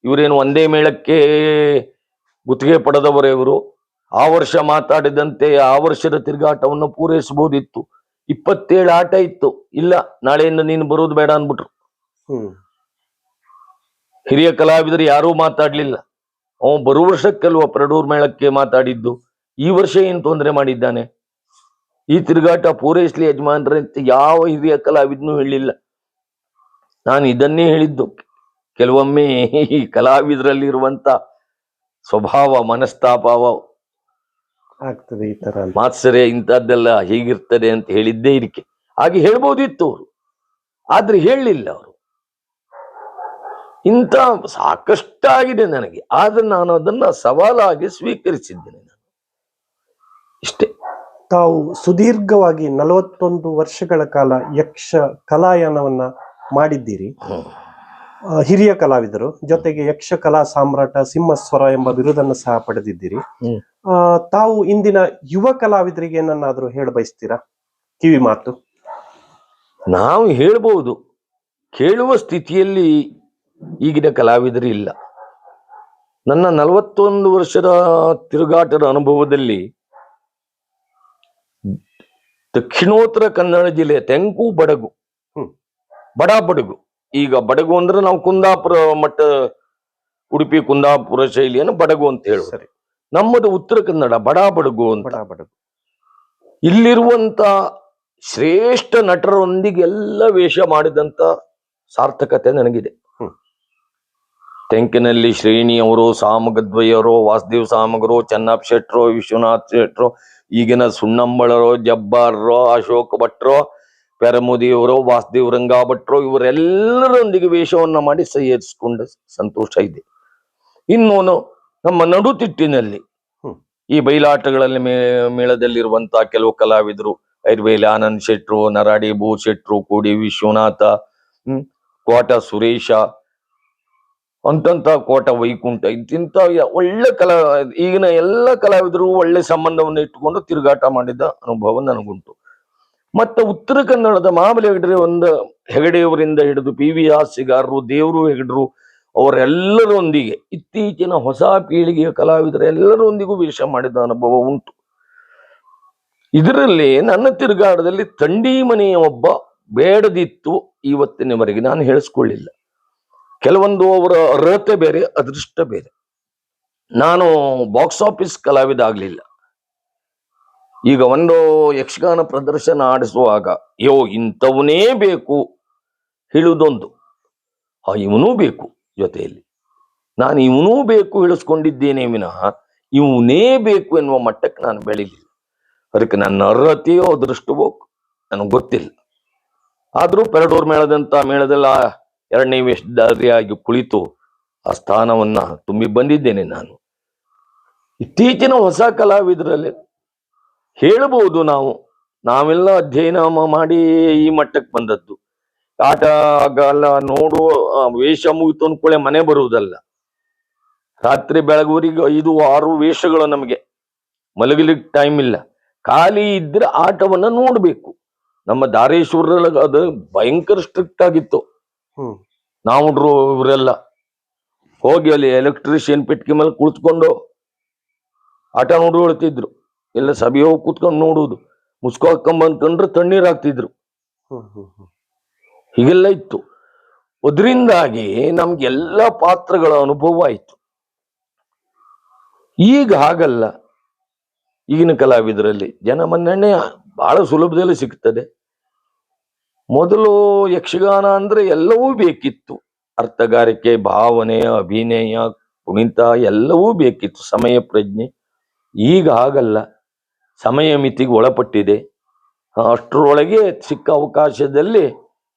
ಇವರೇನು ಒಂದೇ ಮೇಳಕ್ಕೆ ಗುತ್ತಿಗೆ ಪಡೆದವರೇ ಇವರು. ಆ ವರ್ಷ ಮಾತಾಡಿದಂತೆ ಆ ವರ್ಷದ ತಿರುಗಾಟವನ್ನು ಪೂರೈಸಬಹುದಿತ್ತು. 27 ಆಟ ಇತ್ತು. ಇಲ್ಲ, ನಾಳೆಯಿಂದ ನೀನು ಬರೋದು ಬೇಡ ಅನ್ಬಿಟ್ರು. ಹಿರಿಯ ಕಲಾವಿದರು ಯಾರೂ ಮಾತಾಡ್ಲಿಲ್ಲ. ಅವ ಬರುವ ವರ್ಷಕ್ಕೆಲ್ವ ಪೆರಡೂರ್ ಮೇಳಕ್ಕೆ ಮಾತಾಡಿದ್ದು. ಈ ವರ್ಷ ಏನ್ ತೊಂದರೆ ಮಾಡಿದ್ದಾನೆ? ಈ ತಿರುಗಾಟ ಪೂರೈಸ್ಲಿ ಯಜಮಾನ್ರೆ ಅಂತ ಯಾವ ಹಿರಿಯ ಕಲಾವಿದನೂ ಹೇಳಿಲ್ಲ. ನಾನು ಇದನ್ನೇ ಹೇಳಿದ್ದು. ಕೆಲವೊಮ್ಮೆ ಈ ಕಲಾವಿದರಲ್ಲಿ ಇರುವಂತ ಸ್ವಭಾವ, ಮನಸ್ತಾಪಾವ ಆಗ್ತದೆ ಈ ತರ. ಮಾತ್ಸರ್ಯ ಇಂಥದ್ದೆಲ್ಲ ಹೀಗಿರ್ತದೆ ಅಂತ ಹೇಳಿದ್ದೇ ಇದಕ್ಕೆ. ಹಾಗೆ ಹೇಳ್ಬೋದಿತ್ತು ಅವರು, ಆದ್ರೆ ಹೇಳಲಿಲ್ಲ ಅವರು. ಇಂಥ ಸಾಕಷ್ಟಾಗಿದೆ ನನಗೆ, ಆದ್ರೆ ನಾನು ಅದನ್ನ ಸವಾಲಾಗಿ ಸ್ವೀಕರಿಸಿದ್ದೇನೆ. ನಾನು ಇಷ್ಟೇ. ತಾವು ಸುದೀರ್ಘವಾಗಿ 41 ವರ್ಷಗಳ ಕಾಲ ಯಕ್ಷ ಕಲಾಯಾನವನ್ನ ಮಾಡಿದ್ದೀರಿ. ಹಿರಿಯ ಕಲಾವಿದರು, ಜೊತೆಗೆ ಯಕ್ಷ ಕಲಾ ಸಾಮ್ರಾಟ ಸಿಂಹಸ್ವರ ಎಂಬ ಬಿರುದನ್ನು ಸಹ ಪಡೆದಿದ್ದೀರಿ. ತಾವು ಇಂದಿನ ಯುವ ಕಲಾವಿದರಿಗೆ ಏನನ್ನಾದ್ರೂ ಹೇಳ ಬಯಸ್ತೀರಾ? ಕಿವಿ ಮಾತು. ನಾವು ಹೇಳ್ಬೋದು, ಕೇಳುವ ಸ್ಥಿತಿಯಲ್ಲಿ ಈಗಿನ ಕಲಾವಿದರು ಇಲ್ಲ. ನನ್ನ 41 ವರ್ಷದ ತಿರುಗಾಟದ ಅನುಭವದಲ್ಲಿ ದಕ್ಷಿಣೋತ್ತರ ಕನ್ನಡ ಜಿಲ್ಲೆಯ ತೆಂಕು ಬಡಗು, ಬಡ ಬಡಗು. ಈಗ ಬಡಗು ಅಂದ್ರೆ ನಾವು ಕುಂದಾಪುರ ಮಟ್ಟ, ಉಡುಪಿ ಕುಂದಾಪುರ ಶೈಲಿಯನ್ನು ಬಡಗು ಅಂತ ಹೇಳುತ್ತಾರೆ. ನಮ್ಮದು ಉತ್ತರ ಕನ್ನಡ ಬಡ ಬಡಗು ಅಂತ. ಇಲ್ಲಿರುವಂತ ಶ್ರೇಷ್ಠ ನಟರೊಂದಿಗೆ ಎಲ್ಲ ವೇಷ ಮಾಡಿದಂತ ಸಾರ್ಥಕತೆ ನನಗಿದೆ. ತೆಂಕಿನಲ್ಲಿ ಶ್ರೇಣಿಯವರು, ಸಾಮಗದ್ವಯರು, ವಾಸುದೇವ್ ಸಾಮಗರು, ಚೆನ್ನಪ್ಪ ಶೆಟ್ರು, ವಿಶ್ವನಾಥ್ ಶೆಟ್ರು, ಈಗಿನ ಸುಣ್ಣಂಬಳರೋ, ಜಬ್ಬಾರರೋ, ಅಶೋಕ ಭಟ್ರೋ, ಪೆರಮುದಿಯವರು, ವಾಸುದೇವ್ ರಂಗ ಭಟ್ರು, ಇವರೆಲ್ಲರೊಂದಿಗೆ ವೇಷವನ್ನ ಮಾಡಿ ಸೇರಿಸಿಕೊಂಡ ಸಂತೋಷ ಇದೆ. ಇನ್ನೋನು ನಮ್ಮ ನಡುತಿಟ್ಟಿನಲ್ಲಿ ಈ ಬಯಲಾಟಗಳಲ್ಲಿ ಮೇಳದಲ್ಲಿರುವಂತಹ ಕೆಲವು ಕಲಾವಿದರು, ಐರ್ವೇಲಿ ಆನಂದ್ ಶೆಟ್ರು, ನರಾಡಿ ಭೂ ಶೆಟ್ರು, ಕೋಡಿ ವಿಶ್ವನಾಥ, ಕೋಟ ಸುರೇಶ, ಅಂತಂತ ಕೋಟ ವೈಕುಂಠ, ಇಂತಿಂತ ಒಳ್ಳೆ ಈಗಿನ ಎಲ್ಲ ಕಲಾವಿದರು ಒಳ್ಳೆ ಸಂಬಂಧವನ್ನು ಇಟ್ಟುಕೊಂಡು ತಿರುಗಾಟ ಮಾಡಿದ ಅನುಭವ ನನಗುಂಟು. ಮತ್ತೆ ಉತ್ತರ ಕನ್ನಡದ ಮಹಾಬಲಿ ಹೆಗಡೆಯವರಿಂದ ಹಿಡಿದು ಪಿ ವಿ ಹಾಸ್ಯಗಾರರು, ದೇವರು ಹೆಗಡರು, ಅವರೆಲ್ಲರೊಂದಿಗೆ ಇತ್ತೀಚಿನ ಹೊಸ ಪೀಳಿಗೆಯ ಕಲಾವಿದರೆಲ್ಲರೊಂದಿಗೂ ವೇಷ ಮಾಡಿದ ಅನುಭವ ಉಂಟು. ಇದರಲ್ಲಿ ನನ್ನ ತಿರುಗಾಟದಲ್ಲಿ ತಂಡಿ ಮನೆಯ ಒಬ್ಬ ಬೇಡದಿತ್ತು ಇವತ್ತಿನವರೆಗೆ ನಾನು ಹೇಳಿಸ್ಕೊಳ್ಳಿಲ್ಲ. ಕೆಲವೊಂದು ಅವರ ಅರ್ಹತೆ ಬೇರೆ, ಅದೃಷ್ಟ ಬೇರೆ. ನಾನು ಬಾಕ್ಸ್ ಆಫೀಸ್ ಕಲಾವಿದ ಆಗ್ಲಿಲ್ಲ. ಈಗ ಒಂದು ಯಕ್ಷಗಾನ ಪ್ರದರ್ಶನ ಆಡಿಸುವಾಗ ಇಂಥವನೇ ಬೇಕು ಹೇಳುವುದೊಂದು, ಇವನೂ ಬೇಕು ಜೊತೆಯಲ್ಲಿ. ನಾನು ಇವನೂ ಬೇಕು ಹೇಳಿಸ್ಕೊಂಡಿದ್ದೇನೆ ವಿನಃ ಇವನೇ ಬೇಕು ಎನ್ನುವ ಮಟ್ಟಕ್ಕೆ ನಾನು ಬೆಳಿಲಿಲ್ಲ. ಅದಕ್ಕೆ ನನ್ನ ಅರ್ಹತೆಯೋ ಅದೃಷ್ಟವೋ ನನಗೆ ಗೊತ್ತಿಲ್ಲ. ಆದ್ರೂ ಪೆರಡೂರ್ ಮೇಳದಲ್ಲ 2ನೇ ವೇಷಧಾರಿಯಾಗಿ ಕುಳಿತು ಆ ಸ್ಥಾನವನ್ನ ತುಂಬಿ ಬಂದಿದ್ದೇನೆ ನಾನು. ಇತ್ತೀಚಿನ ಹೊಸ ಕಲಾವಿದರಲ್ಲಿ ಹೇಳಬಹುದು, ನಾವೆಲ್ಲ ಅಧ್ಯಯನ ಮಾಡಿ ಈ ಮಟ್ಟಕ್ಕೆ ಬಂದದ್ದು. ಆಟ ಆಗಲ್ಲ ನೋಡುವ ವೇಷ ಮುಗಿತು ಅನ್ಕೊಳ್ಳೆ ಮನೆ ಬರುವುದಲ್ಲ. ರಾತ್ರಿ ಬೆಳಗುವರಿಗೆ 5-6 ವೇಷಗಳು, ನಮಗೆ ಮಲಗಲಿಕ್ಕೆ ಟೈಮ್ ಇಲ್ಲ. ಖಾಲಿ ಇದ್ರೆ ಆಟವನ್ನ ನೋಡ್ಬೇಕು. ನಮ್ಮ ಧಾರೇಶ್ವರೊಳಗ ಅದು ಭಯಂಕರ ಸ್ಟ್ರಿಕ್ಟ್ ಆಗಿತ್ತು. ನಾವು ಇವರೆಲ್ಲ ಹೋಗಿ ಅಲ್ಲಿ ಎಲೆಕ್ಟ್ರಿಷಿಯನ್ ಪೆಟ್ಟಿಗೆ ಮೇಲೆ ಕುಳಿತುಕೊಂಡು ಆಟ ನೋಡ್ಕೊಳ್ತಿದ್ರು. ಎಲ್ಲ ಸಭೆ ಹೋಗಿ ಕೂತ್ಕೊಂಡು ನೋಡುವುದು, ಮುಸ್ಕೊ ಹಾಕೊಂಬಂದ್ಕೊಂಡ್ರೆ ತಣ್ಣೀರ್ ಹಾಕ್ತಿದ್ರು. ಹೀಗೆಲ್ಲ ಇತ್ತು. ಅದರಿಂದಾಗಿ ನಮ್ಗೆಲ್ಲ ಪಾತ್ರಗಳ ಅನುಭವ ಆಯ್ತು. ಈಗ ಹಾಗಲ್ಲ. ಈಗಿನ ಕಲಾವಿದರಲ್ಲಿ ಜನಮನ್ನಣೆ ಬಹಳ ಸುಲಭದಲ್ಲಿ ಸಿಗ್ತದೆ. ಮೊದಲು ಯಕ್ಷಗಾನ ಅಂದ್ರೆ ಎಲ್ಲವೂ ಬೇಕಿತ್ತು. ಅರ್ಥಗಾರಿಕೆ, ಭಾವನೆ, ಅಭಿನಯ, ಕುಣಿತ ಎಲ್ಲವೂ ಬೇಕಿತ್ತು. ಸಮಯ ಪ್ರಜ್ಞೆ ಈಗ ಹಾಗಲ್ಲ, ಸಮಯ ಮಿತಿಗೆ ಒಳಪಟ್ಟಿದೆ. ಅಷ್ಟರೊಳಗೆ ಸಿಕ್ಕ ಅವಕಾಶದಲ್ಲಿ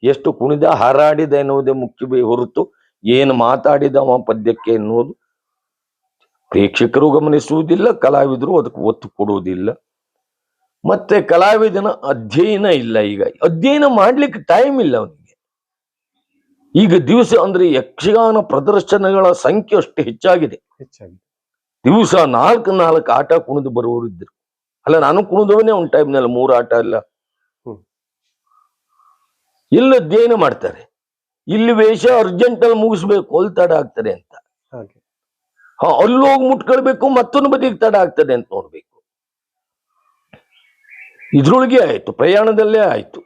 ಎಷ್ಟು ಕುಣಿದ ಹಾರಾಡಿದ ಎನ್ನುವುದೇ ಮುಖ್ಯವೇ ಹೊರತು ಏನು ಮಾತಾಡಿದವ ಪದ್ಯಕ್ಕೆ ಎನ್ನುವುದು ಪ್ರೇಕ್ಷಕರು ಗಮನಿಸುವುದಿಲ್ಲ, ಕಲಾವಿದರು ಅದಕ್ಕೆ ಒತ್ತು ಕೊಡುವುದಿಲ್ಲ. ಮತ್ತೆ ಕಲಾವಿದನ ಅಧ್ಯಯನ ಇಲ್ಲ. ಈಗ ಅಧ್ಯಯನ ಮಾಡ್ಲಿಕ್ಕೆ ಟೈಮ್ ಇಲ್ಲ ಅವನಿಗೆ. ಈಗ ದಿವಸ ಅಂದ್ರೆ ಯಕ್ಷಗಾನ ಪ್ರದರ್ಶನಗಳ ಸಂಖ್ಯೆ ಅಷ್ಟು ಹೆಚ್ಚಾಗಿದೆ. ದಿವಸ 4 ಆಟ ಕುಣಿದು ಬರುವವರು ಇದ್ರು. ಅಲ್ಲ, ನಾನು ಕುಣಿದವನೇ ಒಂದು ಟೈಮ್ನಲ್ಲಿ 3 ಆಟ ಎಲ್ಲ. ಇಲ್ಲಿ ಅಧ್ಯಯನ ಮಾಡ್ತಾರೆ. ಇಲ್ಲಿ ವೇಷ ಅರ್ಜೆಂಟ್ ಅಲ್ಲಿ ಮುಗಿಸ್ಬೇಕು, ಅಲ್ಲಿ ತಡ ಆಗ್ತದೆ ಅಂತ. ಅಲ್ಲೋಗಿ ಮುಟ್ಕೊಳ್ಬೇಕು, ಮತ್ತೊಂದು ಬದಿಗೆ ತಡ ಆಗ್ತದೆ ಅಂತ ನೋಡ್ಬೇಕು. ಇದ್ರೊಳಗೆ ಆಯ್ತು, ಪ್ರಯಾಣದಲ್ಲೇ ಆಯ್ತು.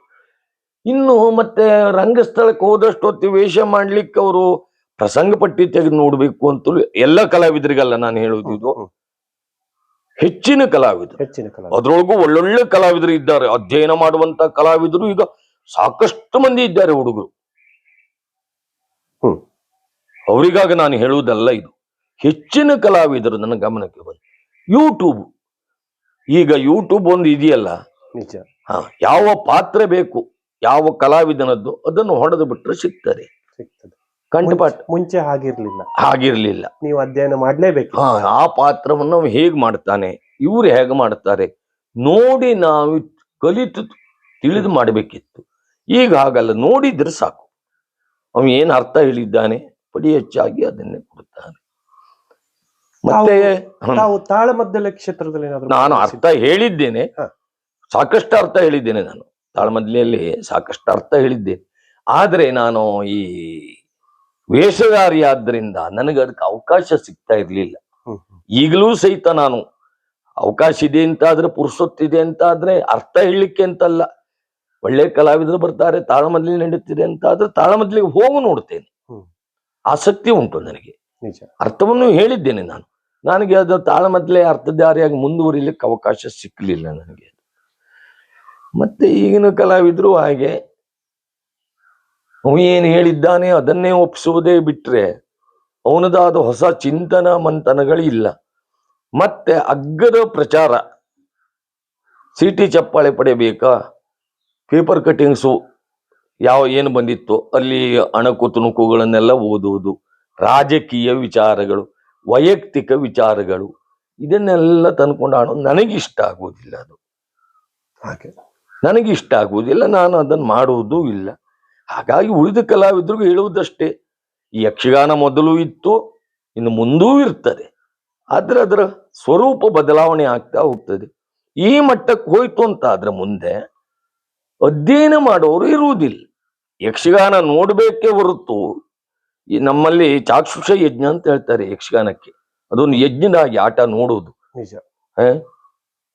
ಇನ್ನು ಮತ್ತೆ ರಂಗಸ್ಥಳಕ್ಕೆ ಹೋದಷ್ಟು ಹೊತ್ತು ವೇಷ ಮಾಡ್ಲಿಕ್ಕೆ ಅವರು ಪ್ರಸಂಗ ಪಟ್ಟಿ ತೆಗೆದು ನೋಡ್ಬೇಕು ಅಂತ ಎಲ್ಲ ಕಲಾವಿದರಿಗಲ್ಲ ನಾನು ಹೇಳುವುದು. ಇದು ಹೆಚ್ಚಿನ ಕಲಾವಿದರು, ಅದ್ರೊಳಗೂ ಒಳ್ಳೊಳ್ಳೆ ಕಲಾವಿದರು ಇದ್ದಾರೆ. ಅಧ್ಯಯನ ಮಾಡುವಂತ ಕಲಾವಿದರು ಈಗ ಸಾಕಷ್ಟು ಮಂದಿ ಇದ್ದಾರೆ ಹುಡುಗರು. ಅವರಿಗಾಗ ನಾನು ಹೇಳುವುದಲ್ಲ ಇದು. ಹೆಚ್ಚಿನ ಕಲಾವಿದರು ನನ್ನ ಗಮನಕ್ಕೆ ಬಂದು ಯೂಟ್ಯೂಬ್, ಈಗ ಯೂಟ್ಯೂಬ್ ಒಂದು ಇದೆಯಲ್ಲ, ಯಾವ ಪಾತ್ರ ಬೇಕು, ಯಾವ ಕಲಾವಿದನದ್ದು ಅದನ್ನು ಹೊಡೆದು ಬಿಟ್ರೆ ಸಿಗ್ತದೆ. ಕಂಠಪಾಠ. ಮುಂಚೆ ಹಾಗಿರ್ಲಿಲ್ಲ. ನೀವು ಅಧ್ಯಯನ ಮಾಡ್ಲೇಬೇಕು. ಆ ಪಾತ್ರವನ್ನು ನಾವು ಹೇಗ್ ಮಾಡ್ತಾನೆ, ಇವ್ರು ಹೇಗೆ ಮಾಡ್ತಾರೆ ನೋಡಿ ನಾವು ಕಲಿತು ತಿಳಿದು ಮಾಡಬೇಕಿತ್ತು. ಈಗ ಹಾಗಲ್ಲ, ನೋಡಿದ್ರೆ ಸಾಕು, ಅವನು ಏನ್ ಅರ್ಥ ಹೇಳಿದ್ದಾನೆ ಪಡಿ ಹೆಚ್ಚಾಗಿ ಅದನ್ನೇ ಕೊಡ್ತಾನೆ. ಮತ್ತೆ ತಾಳಮದ್ದಲೆ ಕ್ಷೇತ್ರದಲ್ಲಿ ನಾನು ಅರ್ಥ ಹೇಳಿದ್ದೇನೆ, ಸಾಕಷ್ಟು ಅರ್ಥ ಹೇಳಿದ್ದೇನೆ. ನಾನು ತಾಳಮದ್ದಲೆಯಲ್ಲಿ ಸಾಕಷ್ಟು ಅರ್ಥ ಹೇಳಿದ್ದೇನೆ. ಆದ್ರೆ ನಾನು ಈ ವೇಷಧಾರಿ ಆದ್ರಿಂದ ನನಗೆ ಅದಕ್ಕೆ ಅವಕಾಶ ಸಿಗ್ತಾ ಇರ್ಲಿಲ್ಲ. ಈಗಲೂ ಸಹಿತ ನಾನು ಅವಕಾಶ ಇದೆ ಅಂತ ಆದ್ರೆ, ಪುರುಸೊತ್ತಿದೆ ಅಂತ ಆದ್ರೆ, ಅರ್ಥ ಹೇಳಲಿಕ್ಕೆ ಅಂತಲ್ಲ, ಒಳ್ಳೆ ಕಲಾವಿದರು ಬರ್ತಾರೆ, ತಾಳಮದ್ದಲೆ ನಡೀತಿದೆ ಅಂತ ಆದ್ರೆ ತಾಳಮದ್ದಲೆಗೆ ಹೋಗು ನೋಡ್ತೇನೆ. ಆಸಕ್ತಿ ಉಂಟು ನನಗೆ, ಅರ್ಥವನ್ನು ಹೇಳಿದ್ದೇನೆ ನಾನು. ನನಗೆ ಅದು ತಾಳಮದ್ದಲೆ ಅರ್ಥಧಾರಿಯಾಗಿ ಮುಂದುವರಿಲಿಕ್ಕೆ ಅವಕಾಶ ಸಿಕ್ಕಲಿಲ್ಲ ನನಗೆ. ಮತ್ತೆ ಈಗಿನ ಕಲಾವಿದರು ಹಾಗೆ, ಅವನು ಏನು ಹೇಳಿದ್ದಾನೆ ಅದನ್ನೇ ಒಪ್ಪಿಸುವುದೇ ಬಿಟ್ರೆ ಅವನದಾದ ಹೊಸ ಚಿಂತನ ಮಂಥನಗಳಿಲ್ಲ. ಮತ್ತೆ ಅಗ್ಗದ ಪ್ರಚಾರ, ಸಿಟಿ ಚಪ್ಪಾಳೆ ಪಡೆಯಬೇಕಾ, ಪೇಪರ್ ಕಟಿಂಗ್ಸು ಏನು ಬಂದಿತ್ತು ಅಲ್ಲಿ ಅಣಕು ತುಣುಕುಗಳನ್ನೆಲ್ಲ ಓದುವುದು, ರಾಜಕೀಯ ವಿಚಾರಗಳು, ವೈಯಕ್ತಿಕ ವಿಚಾರಗಳು, ಇದನ್ನೆಲ್ಲ ತಂದ್ಕೊಂಡು ನನಗಿಷ್ಟ ಆಗುವುದಿಲ್ಲ. ಅದು ನನಗಿಷ್ಟ ಆಗುವುದಿಲ್ಲ, ನಾನು ಅದನ್ನು ಮಾಡುವುದೂ ಇಲ್ಲ. ಹಾಗಾಗಿ ಉಳಿದ ಕಲಾವಿದರಿಗೂ ಹೇಳುವುದಷ್ಟೇ, ಈ ಯಕ್ಷಗಾನ ಮೊದಲು ಇತ್ತು, ಇನ್ನು ಮುಂದೂ ಇರ್ತದೆ. ಆದ್ರೆ ಅದರ ಸ್ವರೂಪ ಬದಲಾವಣೆ ಆಗ್ತಾ ಹೋಗ್ತದೆ. ಈ ಮಟ್ಟಕ್ಕೆ ಹೋಯ್ತು ಅಂತ ಆದ್ರೆ ಮುಂದೆ ಅಧ್ಯಯನ ಮಾಡೋರು ಇರುವುದಿಲ್ಲ. ಯಕ್ಷಗಾನ ನೋಡ್ಬೇಕೇ ಹೊರತು, ಈ ನಮ್ಮಲ್ಲಿ ಚಾಕ್ಷುಷ ಯಜ್ಞ ಅಂತ ಹೇಳ್ತಾರೆ ಯಕ್ಷಗಾನಕ್ಕೆ, ಅದೊಂದು ಯಜ್ಞನಾಗಿ ಆಟ ನೋಡುವುದು.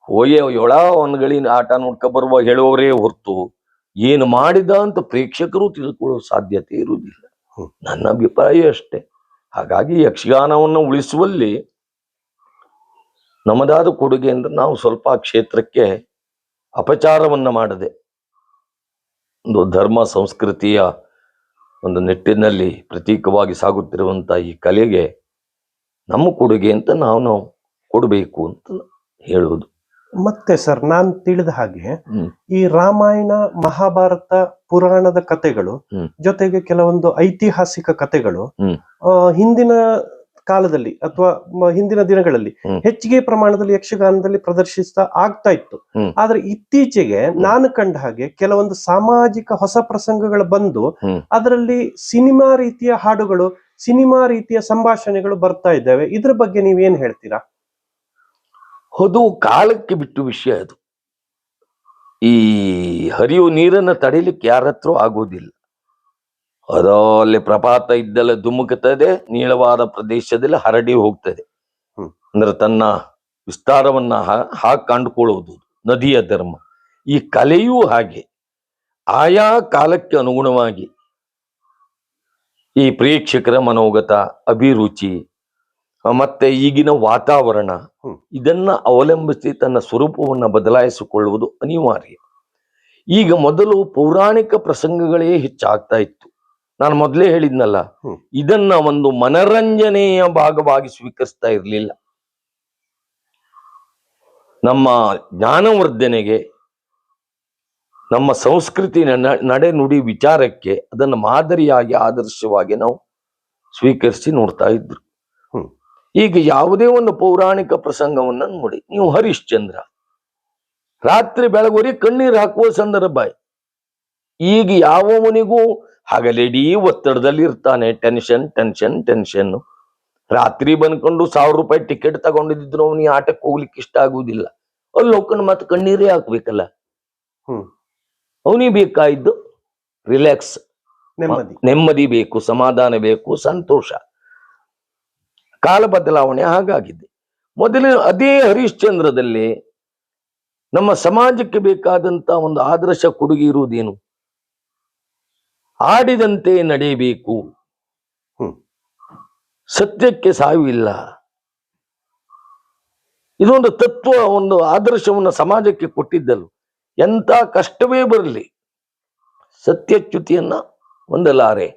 ಹೋಯೆ ಒಂದ್ಗಳಿನ ಆಟ ನೋಡ್ಕ ಬರುವ ಹೇಳುವವರೇ ಹೊರತು ಏನು ಮಾಡಿದ ಅಂತ ಪ್ರೇಕ್ಷಕರು ತಿಳ್ಕೊಳ್ಳೋ ಸಾಧ್ಯತೆ ಇರುವುದಿಲ್ಲ. ನನ್ನ ಅಭಿಪ್ರಾಯ ಅಷ್ಟೇ. ಹಾಗಾಗಿ ಯಕ್ಷಗಾನವನ್ನು ಉಳಿಸುವಲ್ಲಿ ನಮ್ಮದಾದ ಕೊಡುಗೆ ಅಂದ್ರೆ ನಾವು ಸ್ವಲ್ಪ ಆ ಕ್ಷೇತ್ರಕ್ಕೆ ಅಪಚಾರವನ್ನ ಮಾಡದೆ ಒಂದು ಧರ್ಮ ಸಂಸ್ಕೃತಿಯ ಒಂದು ನಿಟ್ಟಿನಲ್ಲಿ ಪ್ರತೀಕವಾಗಿ ಸಾಗುತ್ತಿರುವಂತ ಈ ಕಲೆಗೆ ನಮ್ಮ ಕೊಡುಗೆ ಅಂತ ನಾವು ಕೊಡಬೇಕು ಅಂತ ಹೇಳುವುದು. ಮತ್ತೆ ಸರ್, ನಾನು ತಿಳಿದ ಹಾಗೆ ಈ ರಾಮಾಯಣ, ಮಹಾಭಾರತ, ಪುರಾಣದ ಕಥೆಗಳು ಜೊತೆಗೆ ಕೆಲವೊಂದು ಐತಿಹಾಸಿಕ ಕಥೆಗಳು ಹಿಂದಿನ ಕಾಲದಲ್ಲಿ ಅಥವಾ ಹಿಂದಿನ ದಿನಗಳಲ್ಲಿ ಹೆಚ್ಚಿಗೆ ಪ್ರಮಾಣದಲ್ಲಿ ಯಕ್ಷಗಾನದಲ್ಲಿ ಪ್ರದರ್ಶಿಸ್ತಾ ಆಗ್ತಾ ಇತ್ತು. ಆದ್ರೆ ಇತ್ತೀಚೆಗೆ ನಾನು ಕಂಡ ಹಾಗೆ ಕೆಲವೊಂದು ಸಾಮಾಜಿಕ ಹೊಸ ಪ್ರಸಂಗಗಳು ಬಂದು ಅದರಲ್ಲಿ ಸಿನಿಮಾ ರೀತಿಯ ಹಾಡುಗಳು, ಸಿನಿಮಾ ರೀತಿಯ ಸಂಭಾಷಣೆಗಳು ಬರ್ತಾ ಇದ್ದಾವೆ. ಇದ್ರ ಬಗ್ಗೆ ನೀವೇನ್ ಹೇಳ್ತೀರಾ? ಅದು ಕಾಲಕ್ಕೆ ಬಿಟ್ಟು ವಿಷಯ. ಅದು ಈ ಹರಿಯುವ ನೀರನ್ನ ತಡೆಯಲಿಕ್ಕೆ ಯಾರ ಹತ್ರ ಆಗೋದಿಲ್ಲ. ಅಲ್ಲಿ ಪ್ರಪಾತ ಇದ್ದಲ್ಲ ಧುಮುಕುತ್ತದೆ, ನೀಳವಾದ ಪ್ರದೇಶದಲ್ಲಿ ಹರಡಿ ಹೋಗ್ತದೆ. ಅಂದ್ರೆ ತನ್ನ ವಿಸ್ತಾರವನ್ನ ಕಂಡುಕೊಳ್ಳುವುದು ನದಿಯ ಧರ್ಮ. ಈ ಕಲೆಯೂ ಹಾಗೆ ಆಯಾ ಕಾಲಕ್ಕೆ ಅನುಗುಣವಾಗಿ ಈ ಪ್ರೇಕ್ಷಕರ ಮನೋಗತ, ಅಭಿರುಚಿ ಮತ್ತೆ ಈಗಿನ ವಾತಾವರಣ ಇದನ್ನ ಅವಲಂಬಿಸಿ ತನ್ನ ಸ್ವರೂಪವನ್ನ ಬದಲಾಯಿಸಿಕೊಳ್ಳುವುದು ಅನಿವಾರ್ಯ. ಈಗ ಮೊದಲು ಪೌರಾಣಿಕ ಪ್ರಸಂಗಗಳೇ ಹೆಚ್ಚಾಗ್ತಾ ಇತ್ತು. ನಾನು ಮೊದಲೇ ಹೇಳಿದ್ನಲ್ಲ, ಇದನ್ನ ಒಂದು ಮನರಂಜನೆಯ ಭಾಗವಾಗಿ ಸ್ವೀಕರಿಸ್ತಾ ಇರಲಿಲ್ಲ. ನಮ್ಮ ಜ್ಞಾನವರ್ಧನೆಗೆ, ನಮ್ಮ ಸಂಸ್ಕೃತಿ ನಡೆ ನುಡಿ ವಿಚಾರಕ್ಕೆ ಅದನ್ನು ಮಾದರಿಯಾಗಿ ಆದರ್ಶವಾಗಿ ನಾವು ಸ್ವೀಕರಿಸಿ ನೋಡ್ತಾ ಇದ್ರು. ಈಗ ಯಾವುದೇ ಒಂದು ಪೌರಾಣಿಕ ಪ್ರಸಂಗವನ್ನ ನೋಡಿ, ನೀವು ಹರಿಶ್ಚಂದ್ರ ರಾತ್ರಿ ಬೆಳಗುವರಿ ಕಣ್ಣೀರು ಹಾಕುವ ಸಂದರ್ಭ. ಈಗ ಯಾವನಿಗೂ ಹಗಲಿಡೀ ಒತ್ತಡದಲ್ಲಿ ಇರ್ತಾನೆ, ಟೆನ್ಷನ್ ಟೆನ್ಷನ್ ಟೆನ್ಷನ್. ರಾತ್ರಿ ಬಂದ್ಕೊಂಡು 1000 ರೂಪಾಯಿ ಟಿಕೆಟ್ ತಗೊಂಡಿದ್ರು ಅವನಿಗೆ ಆಟಕ್ಕೆ ಹೋಗ್ಲಿಕ್ಕೆ ಇಷ್ಟ ಆಗುವುದಿಲ್ಲ. ಅಲ್ಲಿ ಹೋಗ್ಕೊಂಡು ಮತ್ತೆ ಕಣ್ಣೀರೇ ಹಾಕ್ಬೇಕಲ್ಲ. ಅವನಿಗೆ ಬೇಕಾಯ್ದು ರಿಲ್ಯಾಕ್ಸ್, ನೆಮ್ಮದಿ ಬೇಕು, ಸಮಾಧಾನ ಬೇಕು, ಸಂತೋಷ. ಕಾಲ ಬದಲಾವಣೆ ಹಾಗಾಗಿದೆ. ಮೊದಲಿನ ಅದೇ ಹರಿಶ್ಚಂದ್ರದಲ್ಲಿ ನಮ್ಮ ಸಮಾಜಕ್ಕೆ ಬೇಕಾದಂತ ಒಂದು ಆದರ್ಶ ಕೊಡುಗೆ ಇರುವುದೇನು? ಆಡಿದಂತೆ ನಡೆಯಬೇಕು, ಸತ್ಯಕ್ಕೆ ಸಾವಿಲ್ಲ. ಇದೊಂದು ತತ್ವ, ಒಂದು ಆದರ್ಶವನ್ನು ಸಮಾಜಕ್ಕೆ ಕೊಟ್ಟಿದ್ದಲು. ಎಂತ ಕಷ್ಟವೇ ಬರಲಿ ಸತ್ಯಚ್ಯುತಿಯನ್ನ ಹೊಂದಲಾರೆ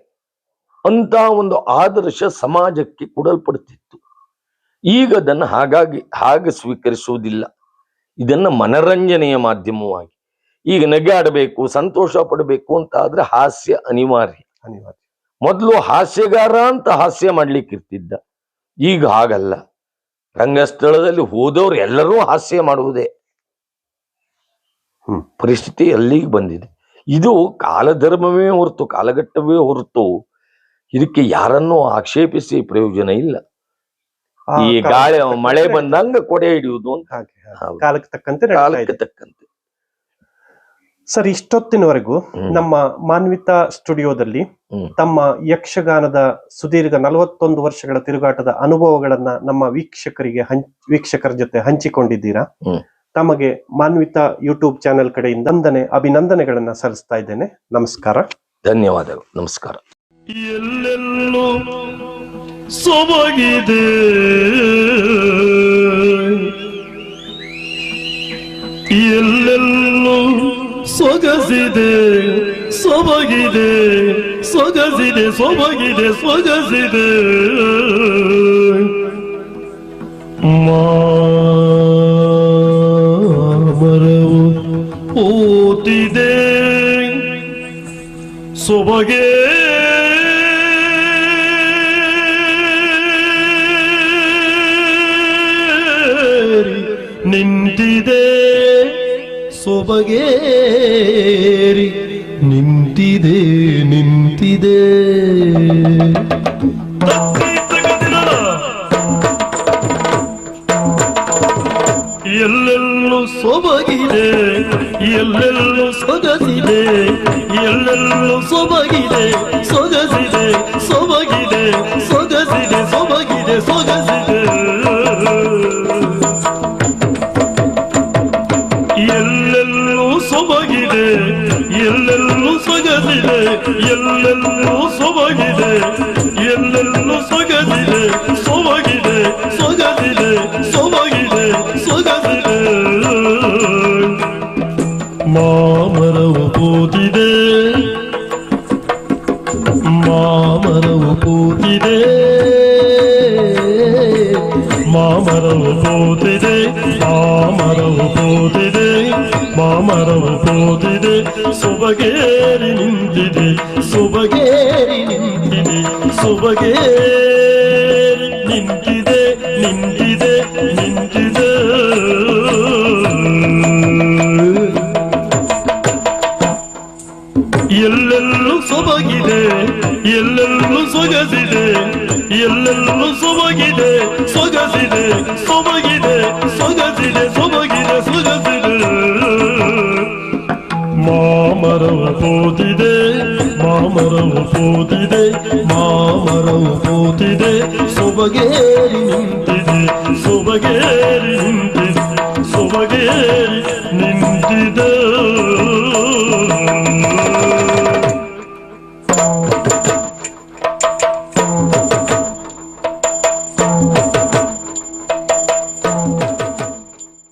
ಅಂತ ಒಂದು ಆದರ್ಶ ಸಮಾಜಕ್ಕೆ ಕೊಡಲ್ಪಡುತ್ತಿತ್ತು. ಈಗ ಅದನ್ನು ಹಾಗೆ ಸ್ವೀಕರಿಸುವುದಿಲ್ಲ. ಇದನ್ನ ಮನರಂಜನೆಯ ಮಾಧ್ಯಮವಾಗಿ, ಈಗ ನಗೆ ಆಡಬೇಕು, ಸಂತೋಷ ಪಡಬೇಕು ಅಂತ ಆದ್ರೆ ಹಾಸ್ಯ ಅನಿವಾರ್ಯ. ಮೊದಲು ಹಾಸ್ಯಗಾರ ಅಂತ ಹಾಸ್ಯ ಮಾಡ್ಲಿಕ್ಕೆ ಇರ್ತಿದ್ದ, ಈಗ ಹಾಗಲ್ಲ. ರಂಗಸ್ಥಳದಲ್ಲಿ ಹೋದವ್ರು ಎಲ್ಲರೂ ಹಾಸ್ಯ ಮಾಡುವುದೇ ಪರಿಸ್ಥಿತಿ ಎಲ್ಲಿಗೆ ಬಂದಿದೆ. ಇದು ಕಾಲಧರ್ಮವೇ ಹೊರತು, ಕಾಲಘಟ್ಟವೇ ಹೊರತು ಇದಕ್ಕೆ ಯಾರನ್ನೂ ಆಕ್ಷೇಪಿಸಿ ಪ್ರಯೋಜನ ಇಲ್ಲ. ಈ ಗಾಳಿ ಮಳೆ ಬಂದಂಗ ಕೊಡೆ ಹಿಡಿಯುವುದು ಅಂತ ಕಾಲಕ್ಕೆ ತಕ್ಕಂತೆ. ಸರ್, ಇಷ್ಟೊತ್ತಿನವರೆಗೂ ನಮ್ಮ ಮಾನ್ವಿತಾ ಸ್ಟುಡಿಯೋದಲ್ಲಿ ತಮ್ಮ ಯಕ್ಷಗಾನದ ಸುದೀರ್ಘ 41 ವರ್ಷಗಳ ತಿರುಗಾಟದ ಅನುಭವಗಳನ್ನ ನಮ್ಮ ವೀಕ್ಷಕರ ಜೊತೆ ಹಂಚಿಕೊಂಡಿದ್ದೀರಾ. ತಮಗೆ ಮಾನ್ವಿತಾ ಯೂಟ್ಯೂಬ್ ಚಾನೆಲ್ ಕಡೆಯಿಂದ ಅಭಿನಂದನೆಗಳನ್ನ ಸಲ್ಲಿಸ್ತಾ ಇದ್ದೇನೆ. ನಮಸ್ಕಾರ. ಧನ್ಯವಾದಗಳು. ನಮಸ್ಕಾರ. ಎಲ್ಲೆಲ್ಲೂ ಸೊಬಗಿದೆ, ಎಲ್ಲೆಲ್ಲೂ ಸೊಗಸಿದೆ, ಸೊಬಗಿದೆ, ಸೊಗಸಿದೆ, ಸೊಬಗಿದೆ, ಸೊಗಸಿದೆ. ಮಾಮರವು ಓತಿದೆ, ಸೊಬಗೆ ನಿಂತಿದೆ, ಸೊಬಗೇರಿ ನಿಂತಿದೆ, ನಿಂತಿದೆ. ಎಲ್ಲೆಲ್ಲೂ ಸೊಬಗಿದೆ, ಎಲ್ಲೆಲ್ಲೂ ಸೊಗಸಿದೆ, ಎಲ್ಲೆಲ್ಲೂ ಸೊಬಗಿದೆ, ಸೊಗಸಿದೆ, ಸೊಬಗಿದೆ, ಸೊಗಸಿದೆ, ಸೊಬಗಿದೆ, ಸೊಗಸಿದೆ. ಎಲ್ಲೆಲ್ಲೂ ಸೊಬಗಿದೆ, ಎಲ್ಲೆಲ್ಲೂ ಸೊಗಸಿದೆ, ಎಲ್ಲೆಲ್ಲೂ ಸೊಬಗಿದೆ, ಎಲ್ಲೆಲ್ಲೂ ಸೊಗಸಿದೆ, ಸೊಬಗಿದೆ, ಸೊಗಸಿದೆ, ಸೊಬಗಿದೆ, ಸೊಗಸಿದೆ. ಮಾಮರವು ಪೂತಿದೆ, ಮಾಮರವು ಪೂತಿದೆ, ಮಾಮರವು ಪೂತಿದೆ, ಮಾಮರವು ಪೂತಿದೆ, ಮಾಮರವು ಪೂತಿದೆ. ಸೊಬಗೇರಿ ನಿಂತಿದೆ, ಸೊಬಗೇರಿ ನಿಂತಿದೆ, ಸೊಬಗೇರಿ ನಿಂತಿದೆ, ನಿಂತಿದೆ, ನಿಂತಿದೆ. ಎಲ್ಲೆಲ್ಲೂ ಸೊಬಗಿದೆ, ಎಲ್ಲೆಲ್ಲೂ ಸೊಗಸಿದೆ, ಎಲ್ಲೆಲ್ಲೂ ಸೊಬಗಿದೆ, ಸೊಗಸಿದೆ, ಸೊಬಗಿದೆ, ಸೊಗಸಿದೆ, ಸೊಬಗಿದೆ, ಸೊಗಸಿದೆ. ಮಾಮರವು ಪೂತಿದೆ, ಮಾಮರವು ಪೂತಿದೆ, ಮಾಮರವು ಪೂತಿದೆ. ಸೊಬಗೇರಿ ನಿಂತಿದೆ, ಸೊಬಗೇರಿ ನಿಂತಿದೆ, ಸೊಬಗೇರಿ ನಿಂತಿದೆ.